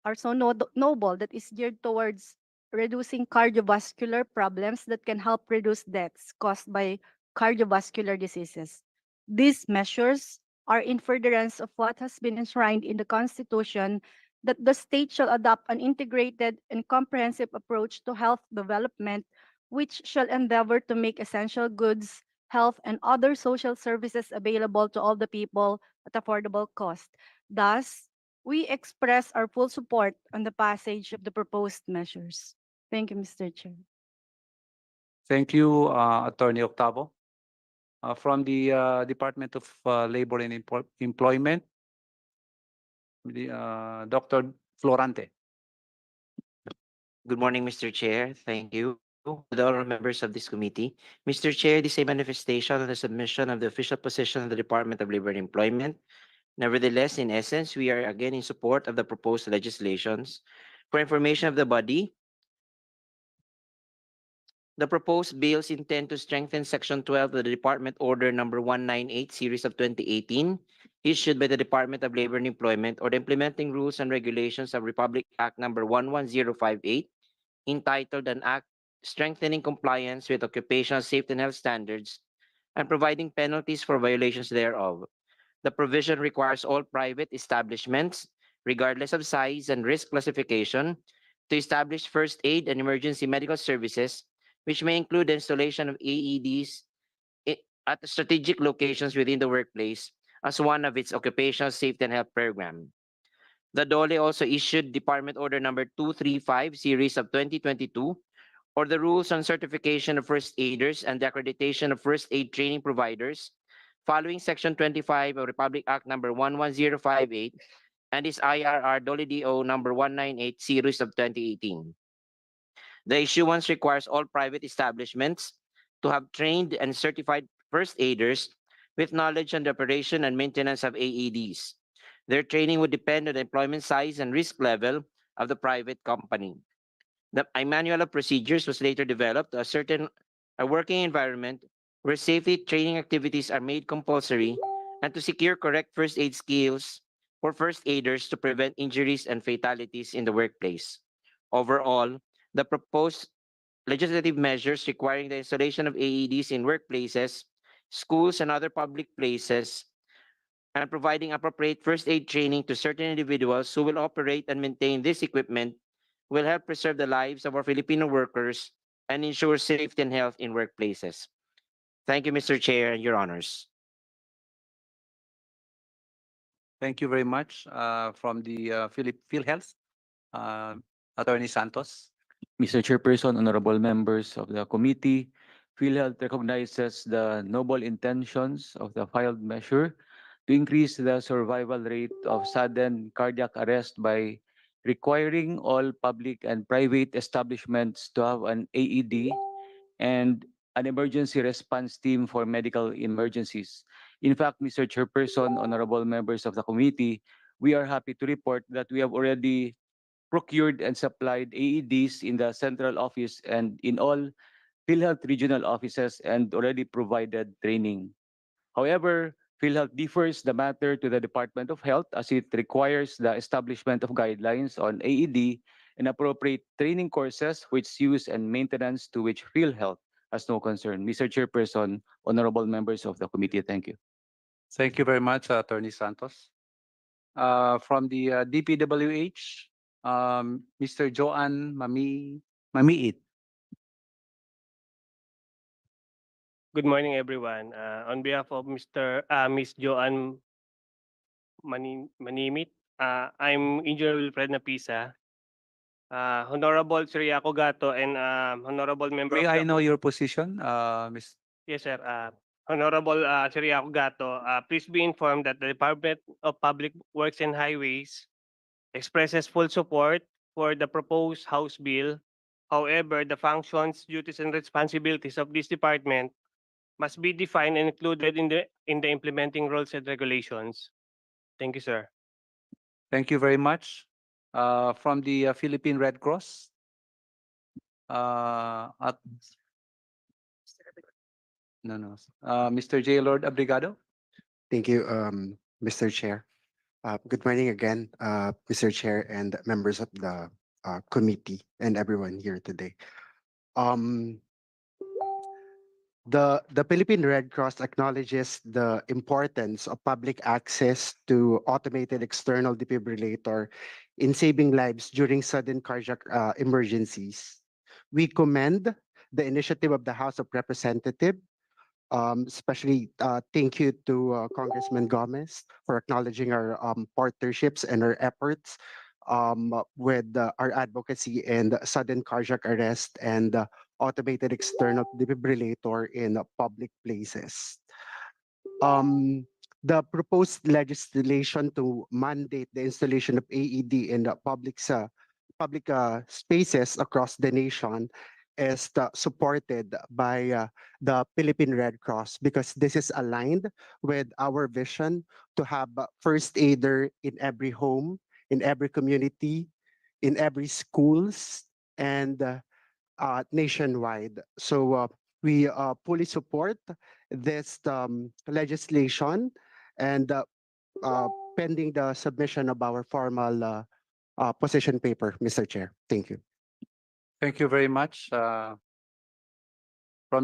are so noble that is geared towards reducing cardiovascular problems that can help reduce deaths caused by cardiovascular diseases. These measures are in furtherance of what has been enshrined in the Constitution, that the state shall adopt an integrated and comprehensive approach to health development, which shall endeavor to make essential goods, health, and other social services available to all the people at affordable cost. Thus, we express our full support on the passage of the proposed measures. Thank you, Mr. Chair. Thank you, Attorney Octavo. From the Department of Labor and Employment, Dr. Florante. Good morning, Mr. Chair. Thank you. To the honorable members of this committee. Mr. Chair, this is a manifestation of the submission of the official position of the Department of Labor and Employment. Nevertheless, in essence, we are again in support of the proposed legislations. For information of the body, the proposed bills intend to strengthen Section 12 of the Department Order Number 198, Series of 2018, issued by the Department of Labor and Employment, or the implementing rules and regulations of Republic Act Number 11058, entitled An Act Strengthening Compliance with Occupational Safety and Health Standards and Providing Penalties for Violations thereof. The provision requires all private establishments, regardless of size and risk classification, to establish first aid and emergency medical services, which may include the installation of AEDs at strategic locations within the workplace as one of its occupational safety and health program. The DOLE also issued Department Order Number 235, Series of 2022, or the Rules on Certification of First Aiders and the Accreditation of First Aid Training Providers, following Section 25 of Republic Act Number 11058 and its IRR DOLE-DO Number 198, Series of 2018. The issuance requires all private establishments to have trained and certified first aiders with knowledge on the operation and maintenance of AEDs. Their training would depend on the employment size and risk level of the private company. A manual of procedures was later developed to a working environment where safety training activities are made compulsory and to secure correct first aid skills for first aiders to prevent injuries and fatalities in the workplace. Overall, the proposed legislative measures requiring the installation of AEDs in workplaces, schools, and other public places, and providing appropriate first aid training to certain individuals who will operate and maintain this equipment will help preserve the lives of our Filipino workers and ensure safety and health in workplaces. Thank you, Mr. Chair and Your Honors. Thank you very much. From the Philhealth, uh, Attorney Santos. Mr. Chairperson, honorable members of the committee, PhilHealth recognizes the noble intentions of the filed measure to increase the survival rate of sudden cardiac arrest by requiring all public and private establishments to have an AED and an emergency response team for medical emergencies. In fact, Mr. Chairperson, honorable members of the committee, we are happy to report that we have already procured and supplied AEDs in the central office and in all PhilHealth regional offices and already provided training. However, PhilHealth defers the matter to the Department of Health as it requires the establishment of guidelines on AED and appropriate training courses which use and maintenance to which PhilHealth has no concern. Mr. Chairperson, honorable members of the committee, thank you. Thank you very much, Attorney Santos. From the DPWH, Mr. Joan Mamiit. Good morning, everyone. On behalf of Miss Joanne Manimit, I'm Engineer Wilfred Napisa, Honorable Siriaco Gato, and Honorable Member May of I the... know your position, Ms. Yes, sir. Honorable Siriaco Gato, please be informed that the Department of Public Works and Highways expresses full support for the proposed House bill. However, the functions, duties, and responsibilities of this department must be defined and included in the implementing rules and regulations. Thank you, sir. Thank you very much. From the Philippine Red Cross, at no, no, Mr. J. Lord Abrigado. Thank you, Mr. Chair. Good morning again, Mr. Chair and members of the committee and everyone here today. Um, the Philippine Red Cross acknowledges the importance of public access to automated external defibrillator in saving lives during sudden cardiac emergencies. We commend the initiative of the House of Representatives, especially thank you to Congressman Gomez for acknowledging our partnerships and our efforts with our advocacy and sudden cardiac arrest and automated external defibrillator in public places. The proposed legislation to mandate the installation of AED in the public spaces across the nation is supported by the Philippine Red Cross because this is aligned with our vision to have a first aider in every home, in every community, in every schools, and nationwide. So we fully support this legislation and pending the submission of our formal position paper, Mr. Chair. Thank you. Thank you very much. From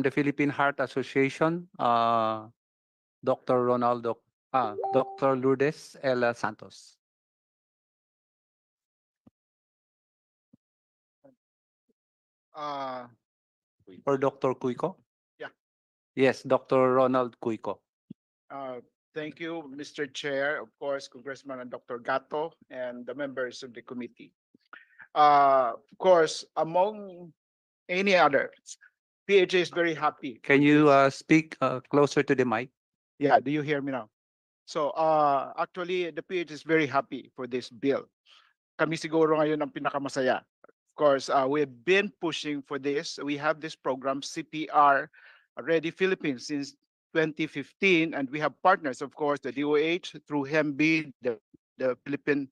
the Philippine Heart Association, Dr. Lourdes L. Santos. Uh, Or Dr. Cuico? Yeah. Yes, Dr. Ronald Cuico. uh, Thank you, Mr. Chair, of course, Congressman and Dr. Gato, and the members of the committee. Of course, among any others, PHA is very happy. Can you speak closer to the mic? Yeah, do you hear me now? So actually, the PH is very happy for this bill. Kami siguro ngayon ang pinakamasaya. Of course, we've been pushing for this. We have this program, CPR Ready Philippines, since 2015, and we have partners, of course, the DOH through HEMB, the Philippine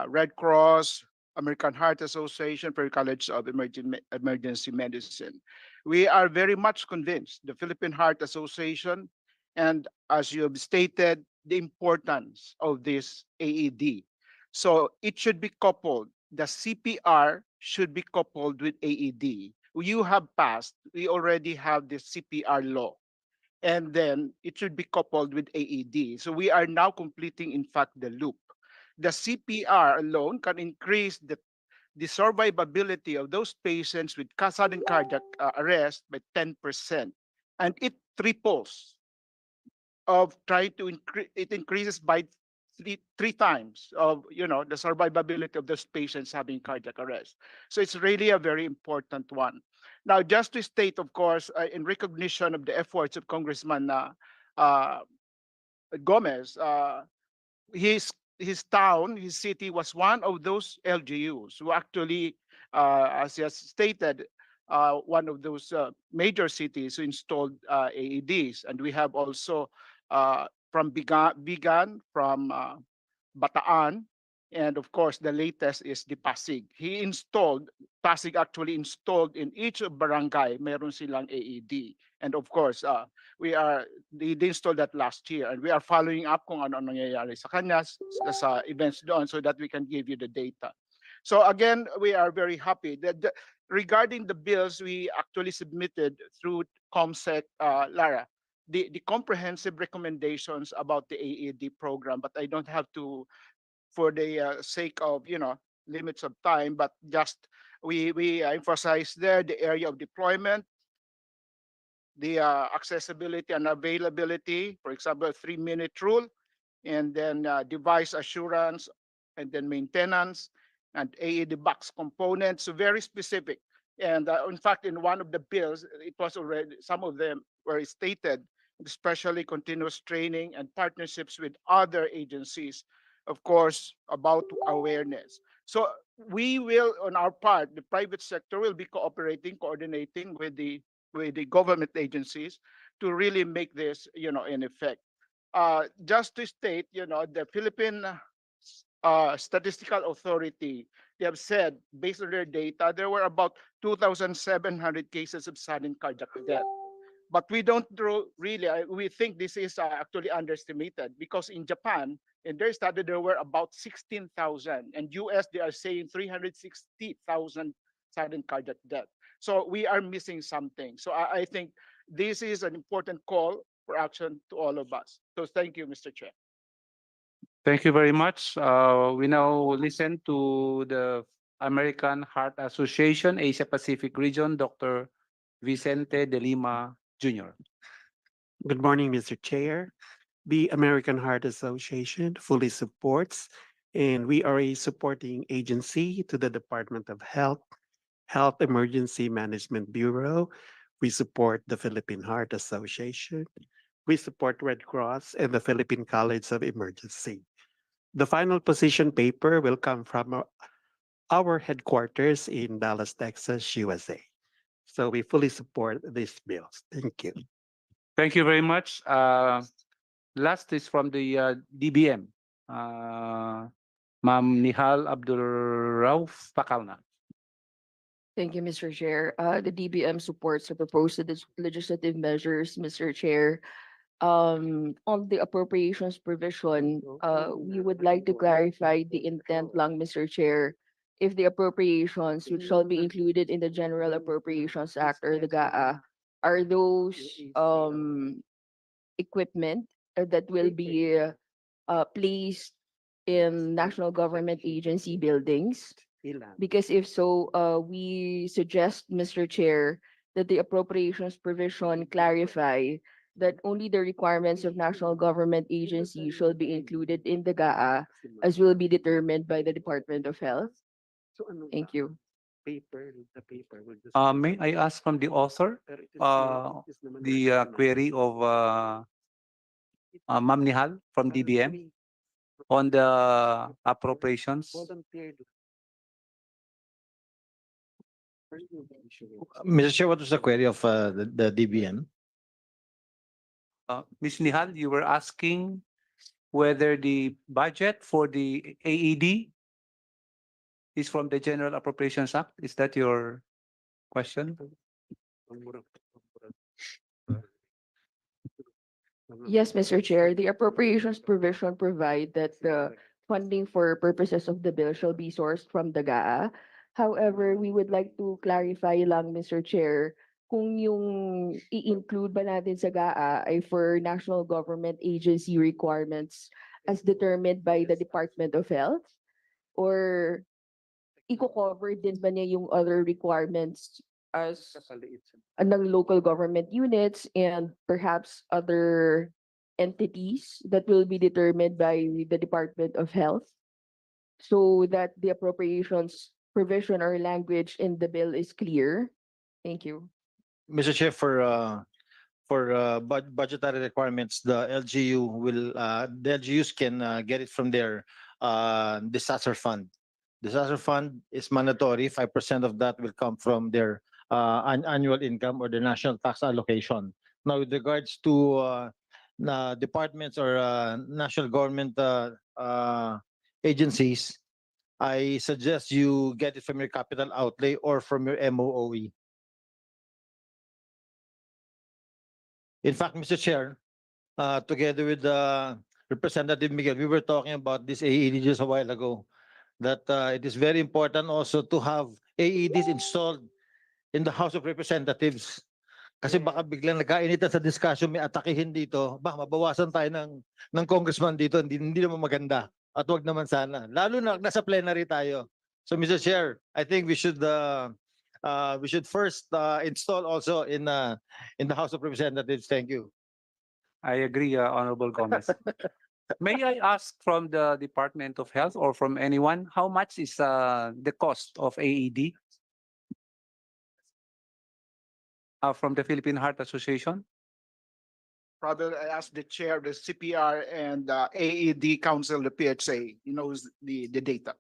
Red Cross, American Heart Association, Perry College of Emergency Medicine. We are very much convinced, the Philippine Heart Association, and as you have stated, the importance of this AED. So it should be coupled, the CPR should be coupled with AED. You have passed, we already have the CPR law, and then it should be coupled with AED. So we are now completing, in fact, the loop. The CPR alone can increase the survivability of those patients with sudden cardiac arrest by 10%. And it triples of trying to increase, it increases by three times of, the survivability of those patients having cardiac arrest. So it's really a very important one. Now, just to state, of course, in recognition of the efforts of Congressman uh, Gomez, his town, his city was one of those LGUs who actually, as he has stated, one of those major cities who installed AEDs. And we have also from Bigan, from Bataan, and of course the latest is the Pasig. Pasig actually installed in each barangay, meron silang AED. And of course, they installed that last year, and we are following up kung ano nangyayari sa kanya sa events doon so that we can give you the data. So again, we are very happy that regarding the bills we actually submitted through COMSEC, Lara, the comprehensive recommendations about the AED program, but I don't have to, for the sake of limits of time, but just we emphasize there the area of deployment, the accessibility and availability, for example, 3-minute rule, and then device assurance, and then maintenance, and AED box components, so very specific. And in fact, in one of the bills, it was already, some of them were stated, especially continuous training and partnerships with other agencies, of course, about awareness. So we will, on our part, the private sector will be cooperating, coordinating with the government agencies to really make this, in effect. Just to state, the Philippine Statistical Authority, they have said, based on their data, there were about 2,700 cases of sudden cardiac death. But we don't really, we think this is actually underestimated, because in Japan, in their study, there were about 16,000. And US, they are saying 360,000 sudden cardiac death. So we are missing something. So I think this is an important call for action to all of us. So thank you, Mr. Chair. Thank you very much. We now listen to the American Heart Association Asia Pacific Region, Dr. Vicente de Lima Jr. Good morning, Mr. Chair. The American Heart Association fully supports, and we are a supporting agency to the Department of Health, Health Emergency Management Bureau. We support the Philippine Heart Association. We support Red Cross and the Philippine College of Emergency. The final position paper will come from our headquarters in Dallas, Texas, USA. So we fully support these bills. Thank you. Thank you very much. Last is from the DBM. Ma'am Nihal Abdul Rauf Pacauna. Thank you, Mr. Chair. The DBM supports the proposed legislative measures, Mr. Chair. On the appropriations provision, we would like to clarify the intent lang, Mr. Chair. If the appropriations which shall be included in the General Appropriations Act or the GAA are those equipment that will be placed in national government agency buildings. Because if so, we suggest, Mr. Chair, that the appropriations provision clarify that only the requirements of national government agencies shall be included in the GAA, as will be determined by the Department of Health. Thank you. May I ask from the author the query of Ma'am Nihal from DBM on the appropriations? Mr. Chair, what was the query of the DBM? Ms. Nihal, you were asking whether the budget for the AED is from the General Appropriations Act. Is that your question? Yes, Mr. Chair. The appropriations provision provide that the funding for purposes of the bill shall be sourced from the GAA. However, we would like to clarify lang, Mr. Chair, kung yung i-include ba natin sa GAA ay for national government agency requirements as determined by the Department of Health, or i-cover din ba niya yung other requirements as ng local government units and perhaps other entities that will be determined by the Department of Health, so that the appropriations provision or language in the bill is clear? Thank you. Mr. Chair, for budgetary requirements, the LGUs can get it from their disaster fund. Disaster fund is mandatory. 5% of that will come from their annual income or the national tax allocation. Now, with regards to departments or national government agencies, I suggest you get it from your capital outlay or from your MOOE. In fact, Mr. Chair, together with Representative Miguel, we were talking about this AED just a while ago, that it is very important also to have AEDs installed in the House of Representatives. Kasi baka biglang nagkainitan sa discussion, may atakihin dito, mabawasan tayo ng congressman dito, hindi naman maganda. At wag naman sana. Lalo na nasa plenary tayo. So Mr. Chair, I think we should first install also in the House of Representatives. Thank you. I agree, Honorable Gomez. May I ask from the Department of Health or from anyone, how much is the cost of AED? From the Philippine Heart Association? Probably I asked the chair, the CPR and AED Council, the PHA, he knows the data.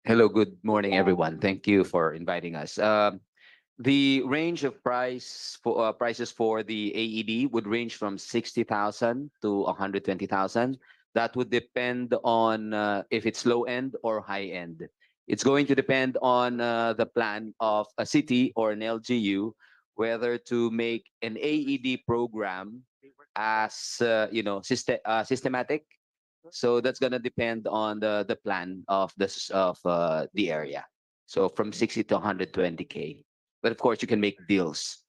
Hello, good morning, everyone. Thank you for inviting us. The range of prices for the AED would range from 60,000 to 120,000. That would depend on if it's low end or high end. It's going to depend on the plan of a city or an LGU, whether to make an AED program as systematic. So that's gonna depend on the plan of the area. So from 60 to 120K. But of course, you can make deals.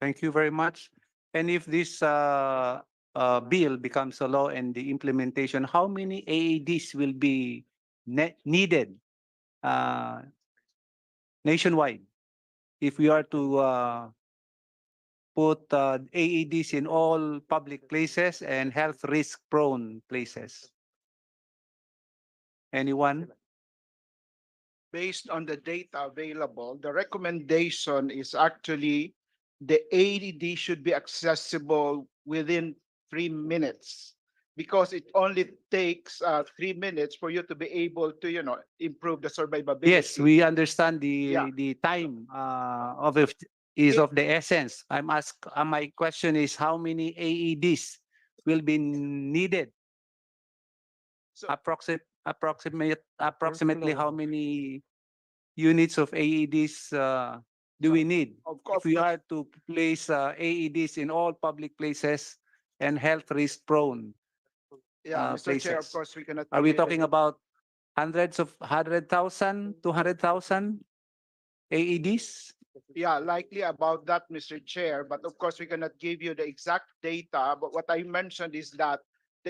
Thank you very much. And if this bill becomes a law and the implementation, how many AEDs will be needed nationwide if we are to put AEDs in all public places and health risk prone places? Anyone? Based on the data available, the recommendation is actually the AED should be accessible within 3 minutes, because it only takes 3 minutes for you to be able to, improve the survivability. Yes, we understand Yeah. the time of it is of the essence. My question is how many AEDs will be needed? So- Approximately how many units of AEDs do we need? Of course, If we are to place AEDs in all public places and health risk prone yeah, Mr. Chair, of places. course, we cannot. Are we give you the- talking about hundreds of 100,000, 200,000 AEDs? Yeah, likely about that, Mr. Chair, but of course, we cannot give you the exact data, but what I mentioned is that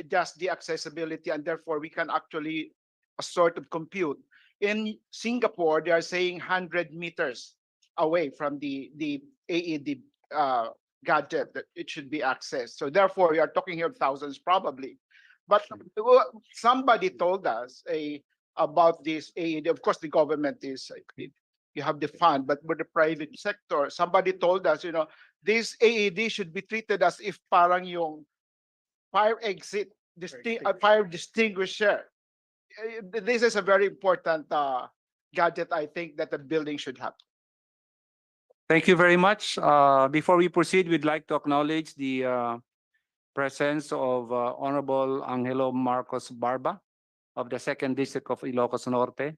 just the accessibility, and therefore we can actually sort of compute. In Singapore, they are saying 100 meters away from the AED gadget that it should be accessed. So therefore, we are talking here thousands probably. But somebody told us about this AED. Of course, the government is, you have the fund, but with the private sector, somebody told us, this AED should be treated as if parang yung fire exit, fire distinguisher. This is a very important gadget, I think, that the building should have. Thank you very much. Before we proceed, we'd like to acknowledge the presence of Honorable Angelo Marcos Barba of the Second District of Ilocos Norte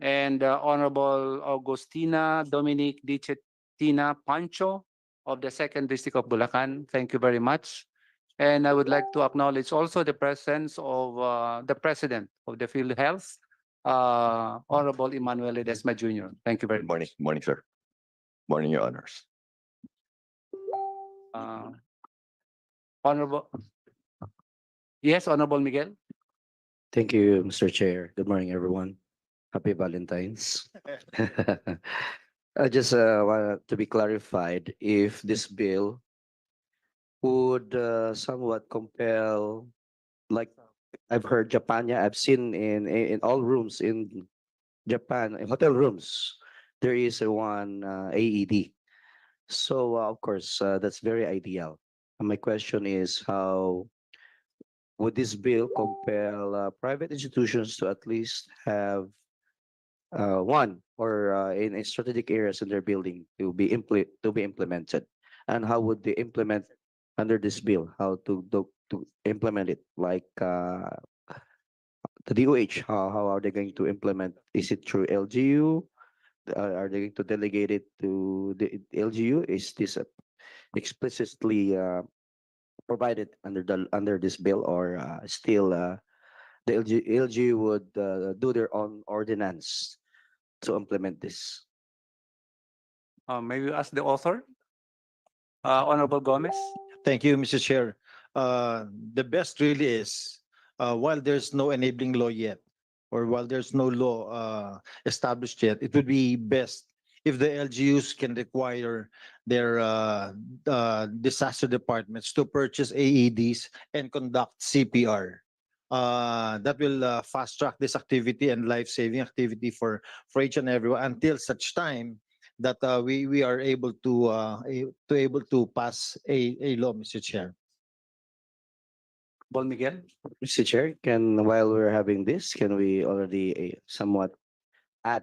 and Honorable Augustina Dominic Dichetina Pancho of the Second District of Bulacan. Thank you very much. And I would like to acknowledge also the presence of the President of the Philhealth, Honorable Emmanuel Ledesma Jr. Thank you very Good much. morning, sir. Morning, Your Honors. Uh, Honorable, yes, Honorable Miguel. Thank you, Mr. Chair. Good morning, everyone. Happy Valentine's. I just want to be clarified if this bill would somewhat compel, like I've heard Japan, yeah, I've seen in all rooms in Japan, in hotel rooms, there is a one AED. So of course, that's very ideal. And my question is, how would this bill compel private institutions to at least have one or in strategic areas in their building to be implemented, and how would they implement under this bill? How to implement it? Like the DOH, how are they going to implement? Is it through LGU? Are they going to delegate it to the LGU? Is this explicitly provided under this bill, or still the LGU would do their own ordinance to implement this? May we ask the author? Honorable Gomez. Thank you, Mr. Chair. The best really is, while there's no enabling law yet, or while there's no law established yet, it would be best if the LGUs can require their disaster departments to purchase AEDs and conduct CPR. That will fast track this activity and life-saving activity for each and everyone until such time that we are able to pass a law, Mr. Chair. Bon Miguel. Mr. Chair, while we're having this, can we already somewhat add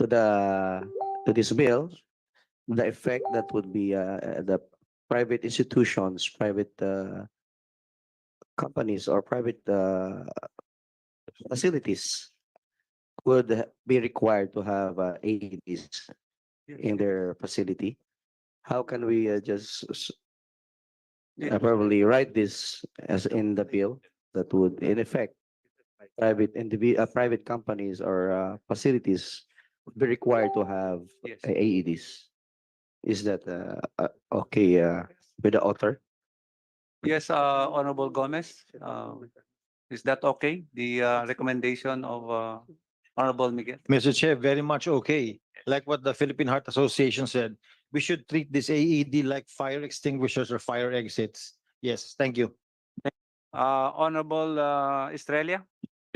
to this bill the effect that would be the private institutions, private companies, or private facilities would be required to have AEDs in their facility? How can we probably write this as in the bill that would in effect private companies or facilities would be required to have AEDs? Is that okay with the author? Yes, Honorable Gomez. Is that okay? The recommendation of Honorable Miguel? Mr. Chair, very much okay. Like what the Philippine Heart Association said, we should treat this AED like fire extinguishers or fire exits. Yes, thank you. Honorable Estrella.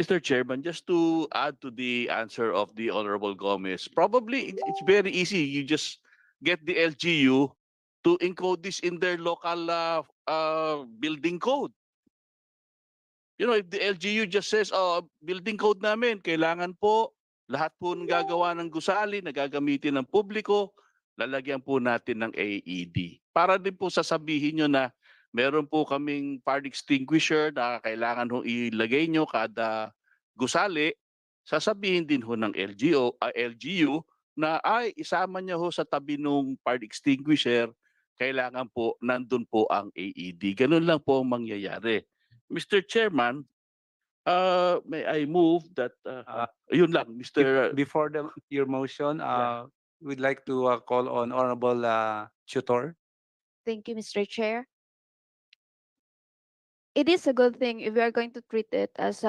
Mr. Chairman, just to add to the answer of the Honorable Gomez, probably it's very easy. You just get the LGU to encode this in their local building code. You know, if the LGU just says, oh, building code namin, kailangan po lahat po ng gagawa ng gusali na gagamitin ng publiko, lalagyan po natin ng AED. Para din po sasabihin nyo na meron po kaming fire extinguisher na kailangan ho ilagay nyo kada gusali, sasabihin din ho ng LGU na ay isama nyo ho sa tabi ng fire extinguisher, kailangan po nandun po ang AED. Ganun lang po ang mangyayari. Mr. Chairman, may I move that yun lang, Mr. Before your motion, we'd like to call on Honorable Tutor. Thank you, Mr. Chair. It is a good thing if we are going to treat it as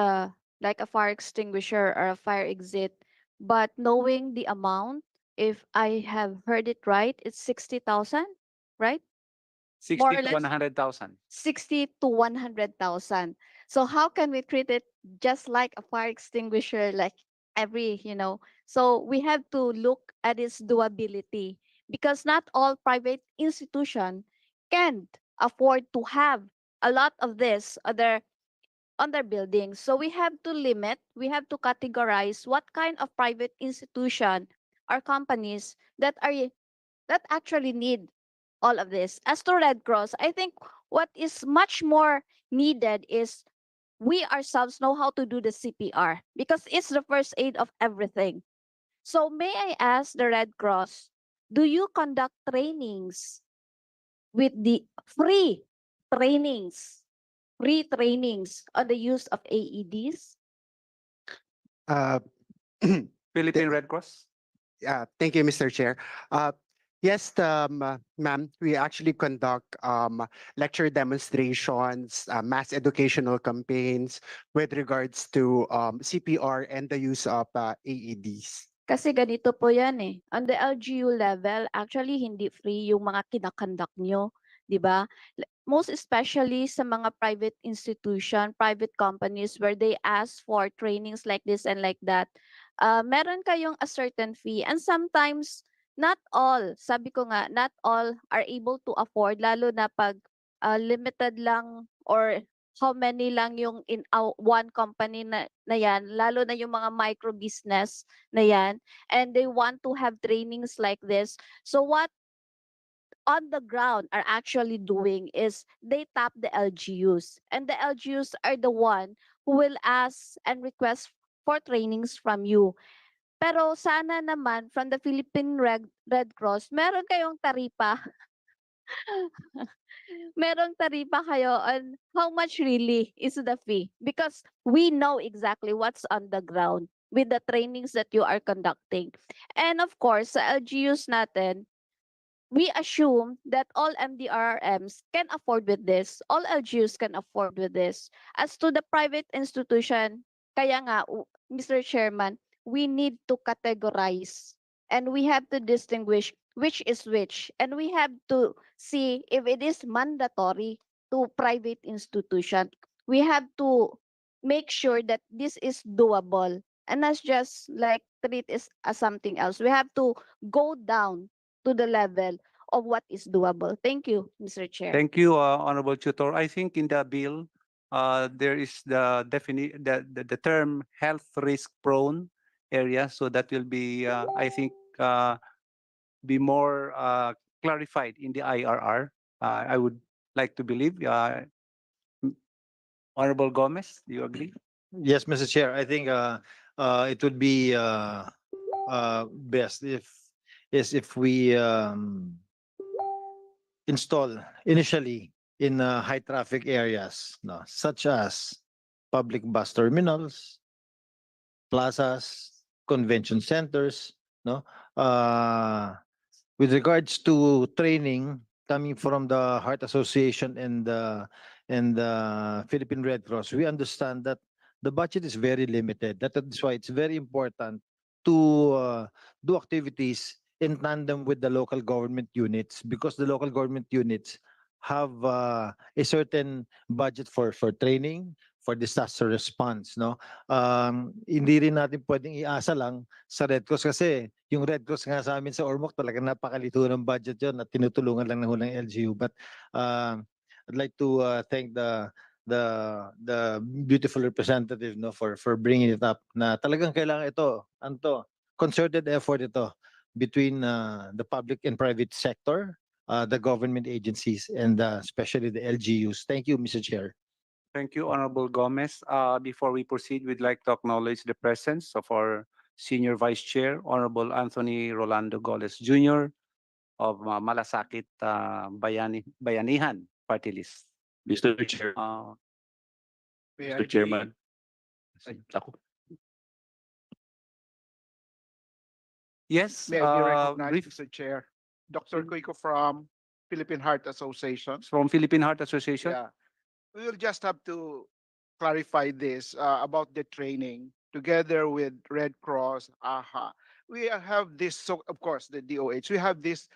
like a fire extinguisher or a fire exit, but knowing the amount, if I have heard it right, it's 60,000, right? 60 More or to less 100,000. 60 to 100,000. So how can we treat it just like a fire extinguisher, like every. So we have to look at its doability, because not all private institution can afford to have a lot of this on their buildings. So we have to categorize what kind of private institution or companies that actually need all of this. As to Red Cross, I think what is much more needed is we ourselves know how to do the CPR, because it's the first aid of everything. So may I ask the Red Cross, do you conduct trainings with the trainings on the use of AEDs? Uh, Philippine Red Cross. Thank you, Mr. Chair. Yes, ma'am, we actually conduct lecture demonstrations, mass educational campaigns with regards to CPR and the use of AEDs. Kasi ganito po yan eh. On the LGU level, actually hindi free yung mga kinakandak nyo. 'Di ba? Most especially sa mga private institution, private companies where they ask for trainings like this and like that. Meron kayong a certain fee and sometimes not all, sabi ko nga, not all are able to afford lalo na pag limited lang or how many lang yung in one company na yan, lalo na yung mga micro business na yan, and they want to have trainings like this. So what on the ground are actually doing is they tap the LGUs, and the LGUs are the one who will ask and request for trainings from you. Pero sana naman from the Philippine Red Cross, meron kayong taripa. Merong taripa kayo on how much really is the fee? Because we know exactly what's on the ground with the trainings that you are conducting. And of course, sa LGUs natin, we assume that all MDRMs can afford with this, all LGUs can afford with this. As to the private institution, kaya nga, Mr. Chairman, we need to categorize and we have to distinguish which is which, and we have to see if it is mandatory to private institution. We have to make sure that this is doable and not just like treat it as something else. We have to go down to the level of what is doable. Thank you, Mr. Chair. Thank you, Honorable Tutor. I think in the bill, there is the term health risk prone area, so that will be, I think, be more clarified in the IRR. I would like to believe. Honorable Gomez, do you agree? Yes, Mr. Chair, I think it would be best if we install initially in high traffic areas, no, such as public bus terminals, plazas, convention centers, no. With regards to training coming from the Heart Association and the Philippine Red Cross, we understand that the budget is very limited. That is why it's very important to do activities in tandem with the local government units, because the local government units have a certain budget for training, for disaster response, no. Hindi rin natin pwedeng iasa lang sa Red Cross, kasi yung Red Cross nga sa amin sa Ormoc talaga napakalito ng budget yon at tinutulungan lang ng LGU. But I'd like to thank the beautiful representative, no, for bringing it up, na talagang kailangan ito, concerted effort ito between the public and private sector, the government agencies, and especially the LGUs. Thank you, Mr. Chair. Thank you, Honorable Gomez. Before we proceed, we'd like to acknowledge the presence of our Senior Vice Chair, Honorable Anthony Rolando Goles Jr. of Malasakit Bayanihan Party List. Mr. Chair, May Mr. I Chairman. Yes, May I be recognized, brief Mr. Chair? Dr. Kuiko from Philippine Heart Association. from Philippine Heart Association. Yeah, we will just have to clarify this about the training together with Red Cross, AHA. We have this, so of course, the DOH, we have this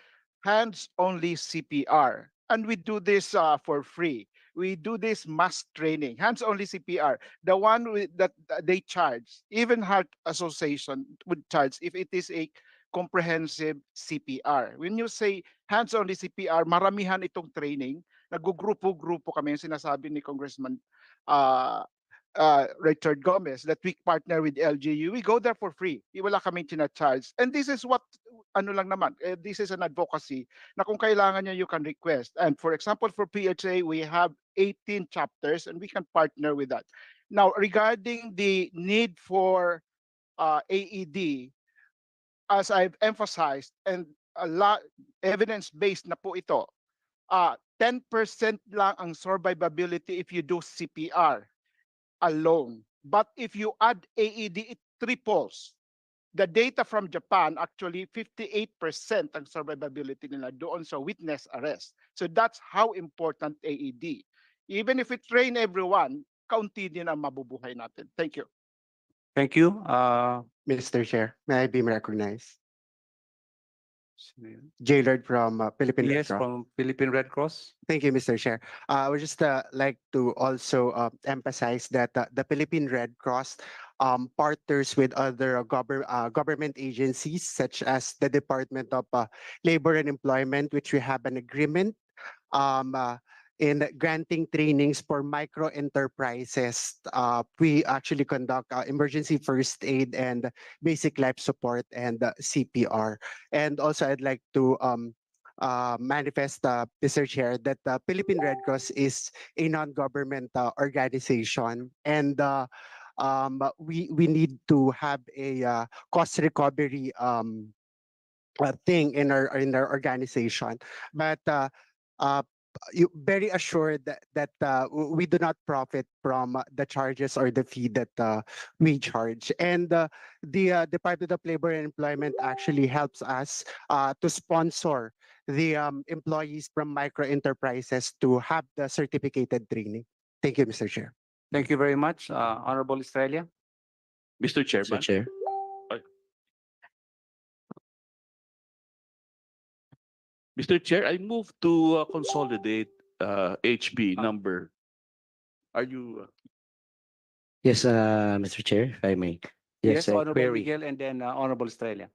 hands-only CPR, and we do this for free. We do this mass training, hands-only CPR. The one that they charge, even Heart Association would charge if it is a comprehensive CPR. When you say hands-only CPR, maramihan itong training. Nagugrupo-grupo kami, yung sinasabi ni Congressman Richard Gomez, that we partner with LGU. We go there for free. Wala kaming tina-charge. And this is what, ano lang naman, this is an advocacy na kung kailangan nyo, you can request. And for example, for PHA, we have 18 chapters and we can partner with that. Now, regarding the need for AED, as I've emphasized, and a lot evidence-based na po ito, 10% lang ang survivability if you do CPR alone. But if you add AED, it triples. The data from Japan, actually 58% ang survivability nila doon sa witness arrest. So that's how important AED. Even if we train everyone, kaunti din ang mabubuhay natin. Thank you. Thank you. Mr. Chair, may I be recognized? Jailard from Philippine Red yes, Cross. from Philippine Red Cross. Thank you, Mr. Chair. I would just like to also emphasize that the Philippine Red Cross partners with other government agencies such as the Department of Labor and Employment, which we have an agreement um, uh, in granting trainings for micro enterprises. We actually conduct emergency first aid and basic life support and CPR. And also, I'd like to manifest, Mr. Chair, that the Philippine Red Cross is a non-government organization, and we need to have a cost recovery thing in our organization. But you very assured that we do not profit from the charges or the fee that we charge. And the Department of Labor and Employment actually helps us to sponsor the employees from micro enterprises to have the certificated training. Thank you, Mr. Chair. Thank you very much, Honorable Australia. Mr. Mr. Chairman. Chair. Mr. Chair, I move to consolidate HB number. Are you? Yes, Mr. Chair, if I may. Yes, a Honorable query. Miguel, and then Honorable Australia.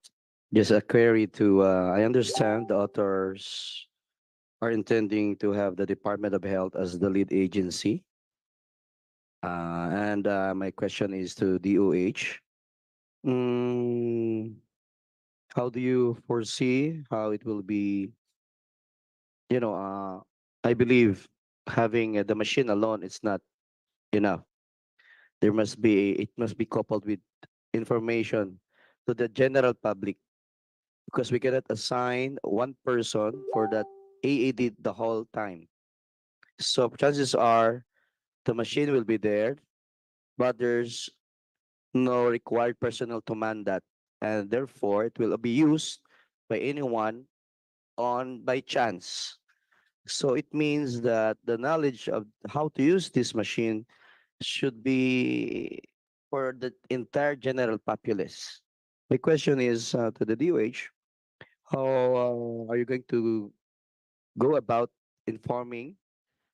Just a query to, I understand the authors are intending to have the Department of Health as the lead agency. And my question is to DOH. Mm, how do you foresee how it will be, I believe having the machine alone is not enough. It must be coupled with information to the general public, because we cannot assign one person for that AED the whole time. So chances are the machine will be there, but there's no required personnel to man that, and therefore it will be used by anyone on by chance. So it means that the knowledge of how to use this machine should be for the entire general populace. My question is to the DOH, how are you going to go about informing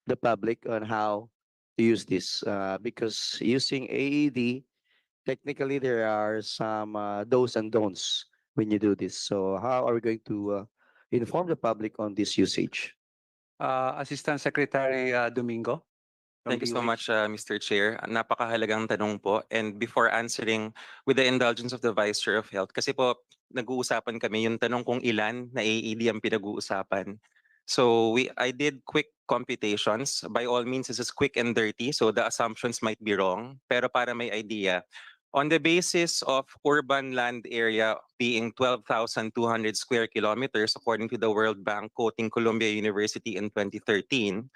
the public on how to use this? Because using AED, technically there are some do's and don'ts when you do this. So how are we going to inform the public on this usage? Assistant Secretary Domingo. from Thank you so DOH. much, Mr. Chair. Napakahalagang tanong po. And before answering, with the indulgence of the Vice Chair of Health, kasi po nag-uusapan kami yung tanong kung ilan na AED ang pinag-uusapan. So I did quick computations. By all means, this is quick and dirty, so the assumptions might be wrong. Pero para may idea, on the basis of urban land area being 12,200 square kilometers, according to the World Bank, quoting Columbia University in 2013,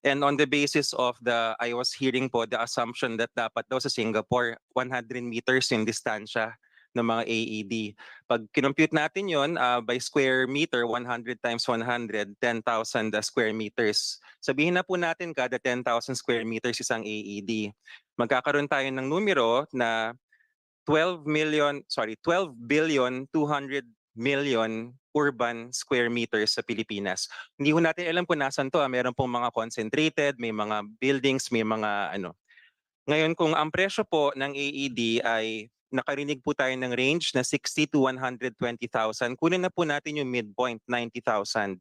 and on the basis of I was hearing po the assumption that dapat daw sa Singapore, 100 meters yung distansya ng mga AED. Pag kinompute natin yon by square meter, 100 times 100, 10,000 square meters. Sabihin na po natin kada 10,000 square meters isang AED. Magkakaroon tayo ng numero na 12 billion 200 million urban square meters sa Pilipinas. Hindi ho natin alam kung nasan to. Meron pong mga concentrated, may mga buildings, may mga ano. Ngayon kung ang presyo po ng AED ay nakarinig po tayo ng range na 60 to 120,000, kunin na po natin yung midpoint, 90,000.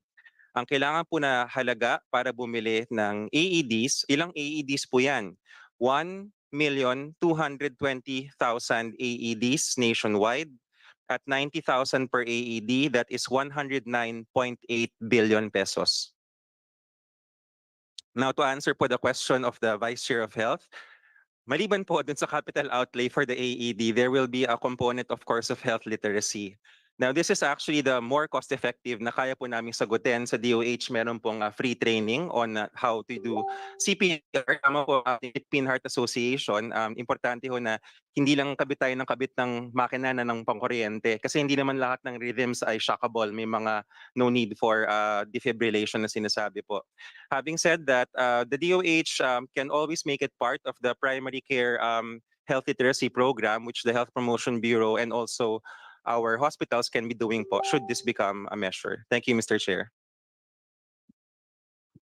Ang kailangan po na halaga para bumili ng AEDs, ilang AEDs po yan? 1,220,000 AEDs nationwide at 90,000 per AED, that is 109.8 billion pesos. Now to answer po the question of the Vice Chair of Health, maliban po dun sa capital outlay for the AED, there will be a component of course of health literacy. Now, this is actually the more cost-effective na kaya po namin sagutin sa DOH. Meron pong free training on how to do CPR. Tama po, Philippine Heart Association. Importante ho na hindi lang kabit tayo ng kabit ng makina na ng pangkuryente kasi hindi naman lahat ng rhythms ay shockable. May mga no need for defibrillation na sinasabi po. Having said that, the DOH can always make it part of the primary care health literacy program, which the Health Promotion Bureau and also our hospitals can be doing po should this become a measure. Thank you, Mr. Chair.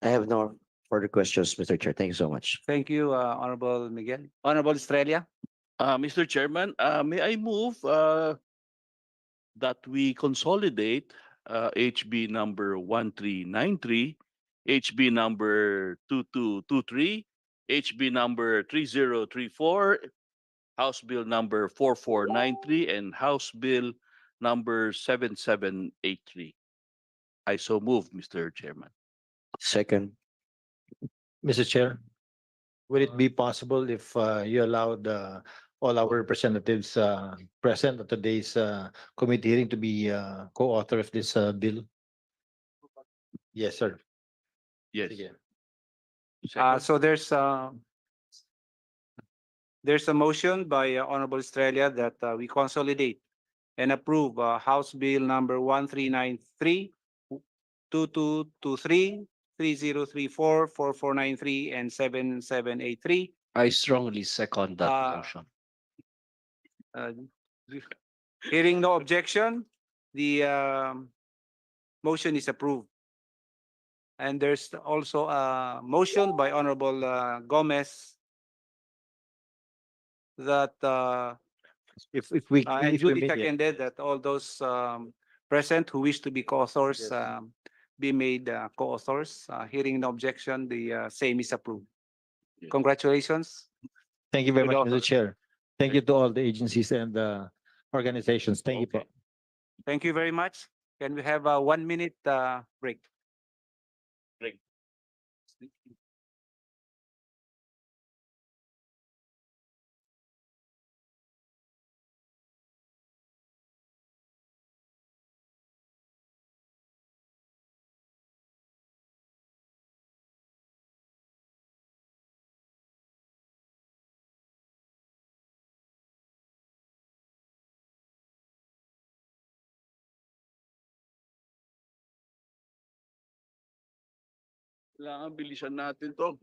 I have no further questions, Mr. Chair. Thank you so much. Thank you, Honorable Miguel. Honorable Estrella. Mr. Chairman, may I move that we consolidate HB number 1393, HB number 2223, HB number 3034, House Bill number 4493, and House Bill number 7783. I so move, Mr. Chairman. Second. Mr. Chair, would it be possible if you allowed all our representatives present at today's committee hearing to be co-author of this bill? Yes, sir. Yes. Sige. So there's a motion by Honorable Estrella that we consolidate and approve House Bill number 1393, 2223, 3034, 4493, and 7783. I strongly second that motion. Uh, Hearing no objection, the motion is approved. And there's also a motion by Honorable Gomez that If we and if we duly may, yeah. seconded that all those present who wish to be co-authors Yes. Be made co-authors. Hearing no objection, the same is approved. Yes. Congratulations. Thank you very to the much, Mr. authors. Chair. Thank you to all the agencies and organizations. Thank you po. Thank you very much. Can we have a 1 minute break? Break. Kailangan bilisan natin to.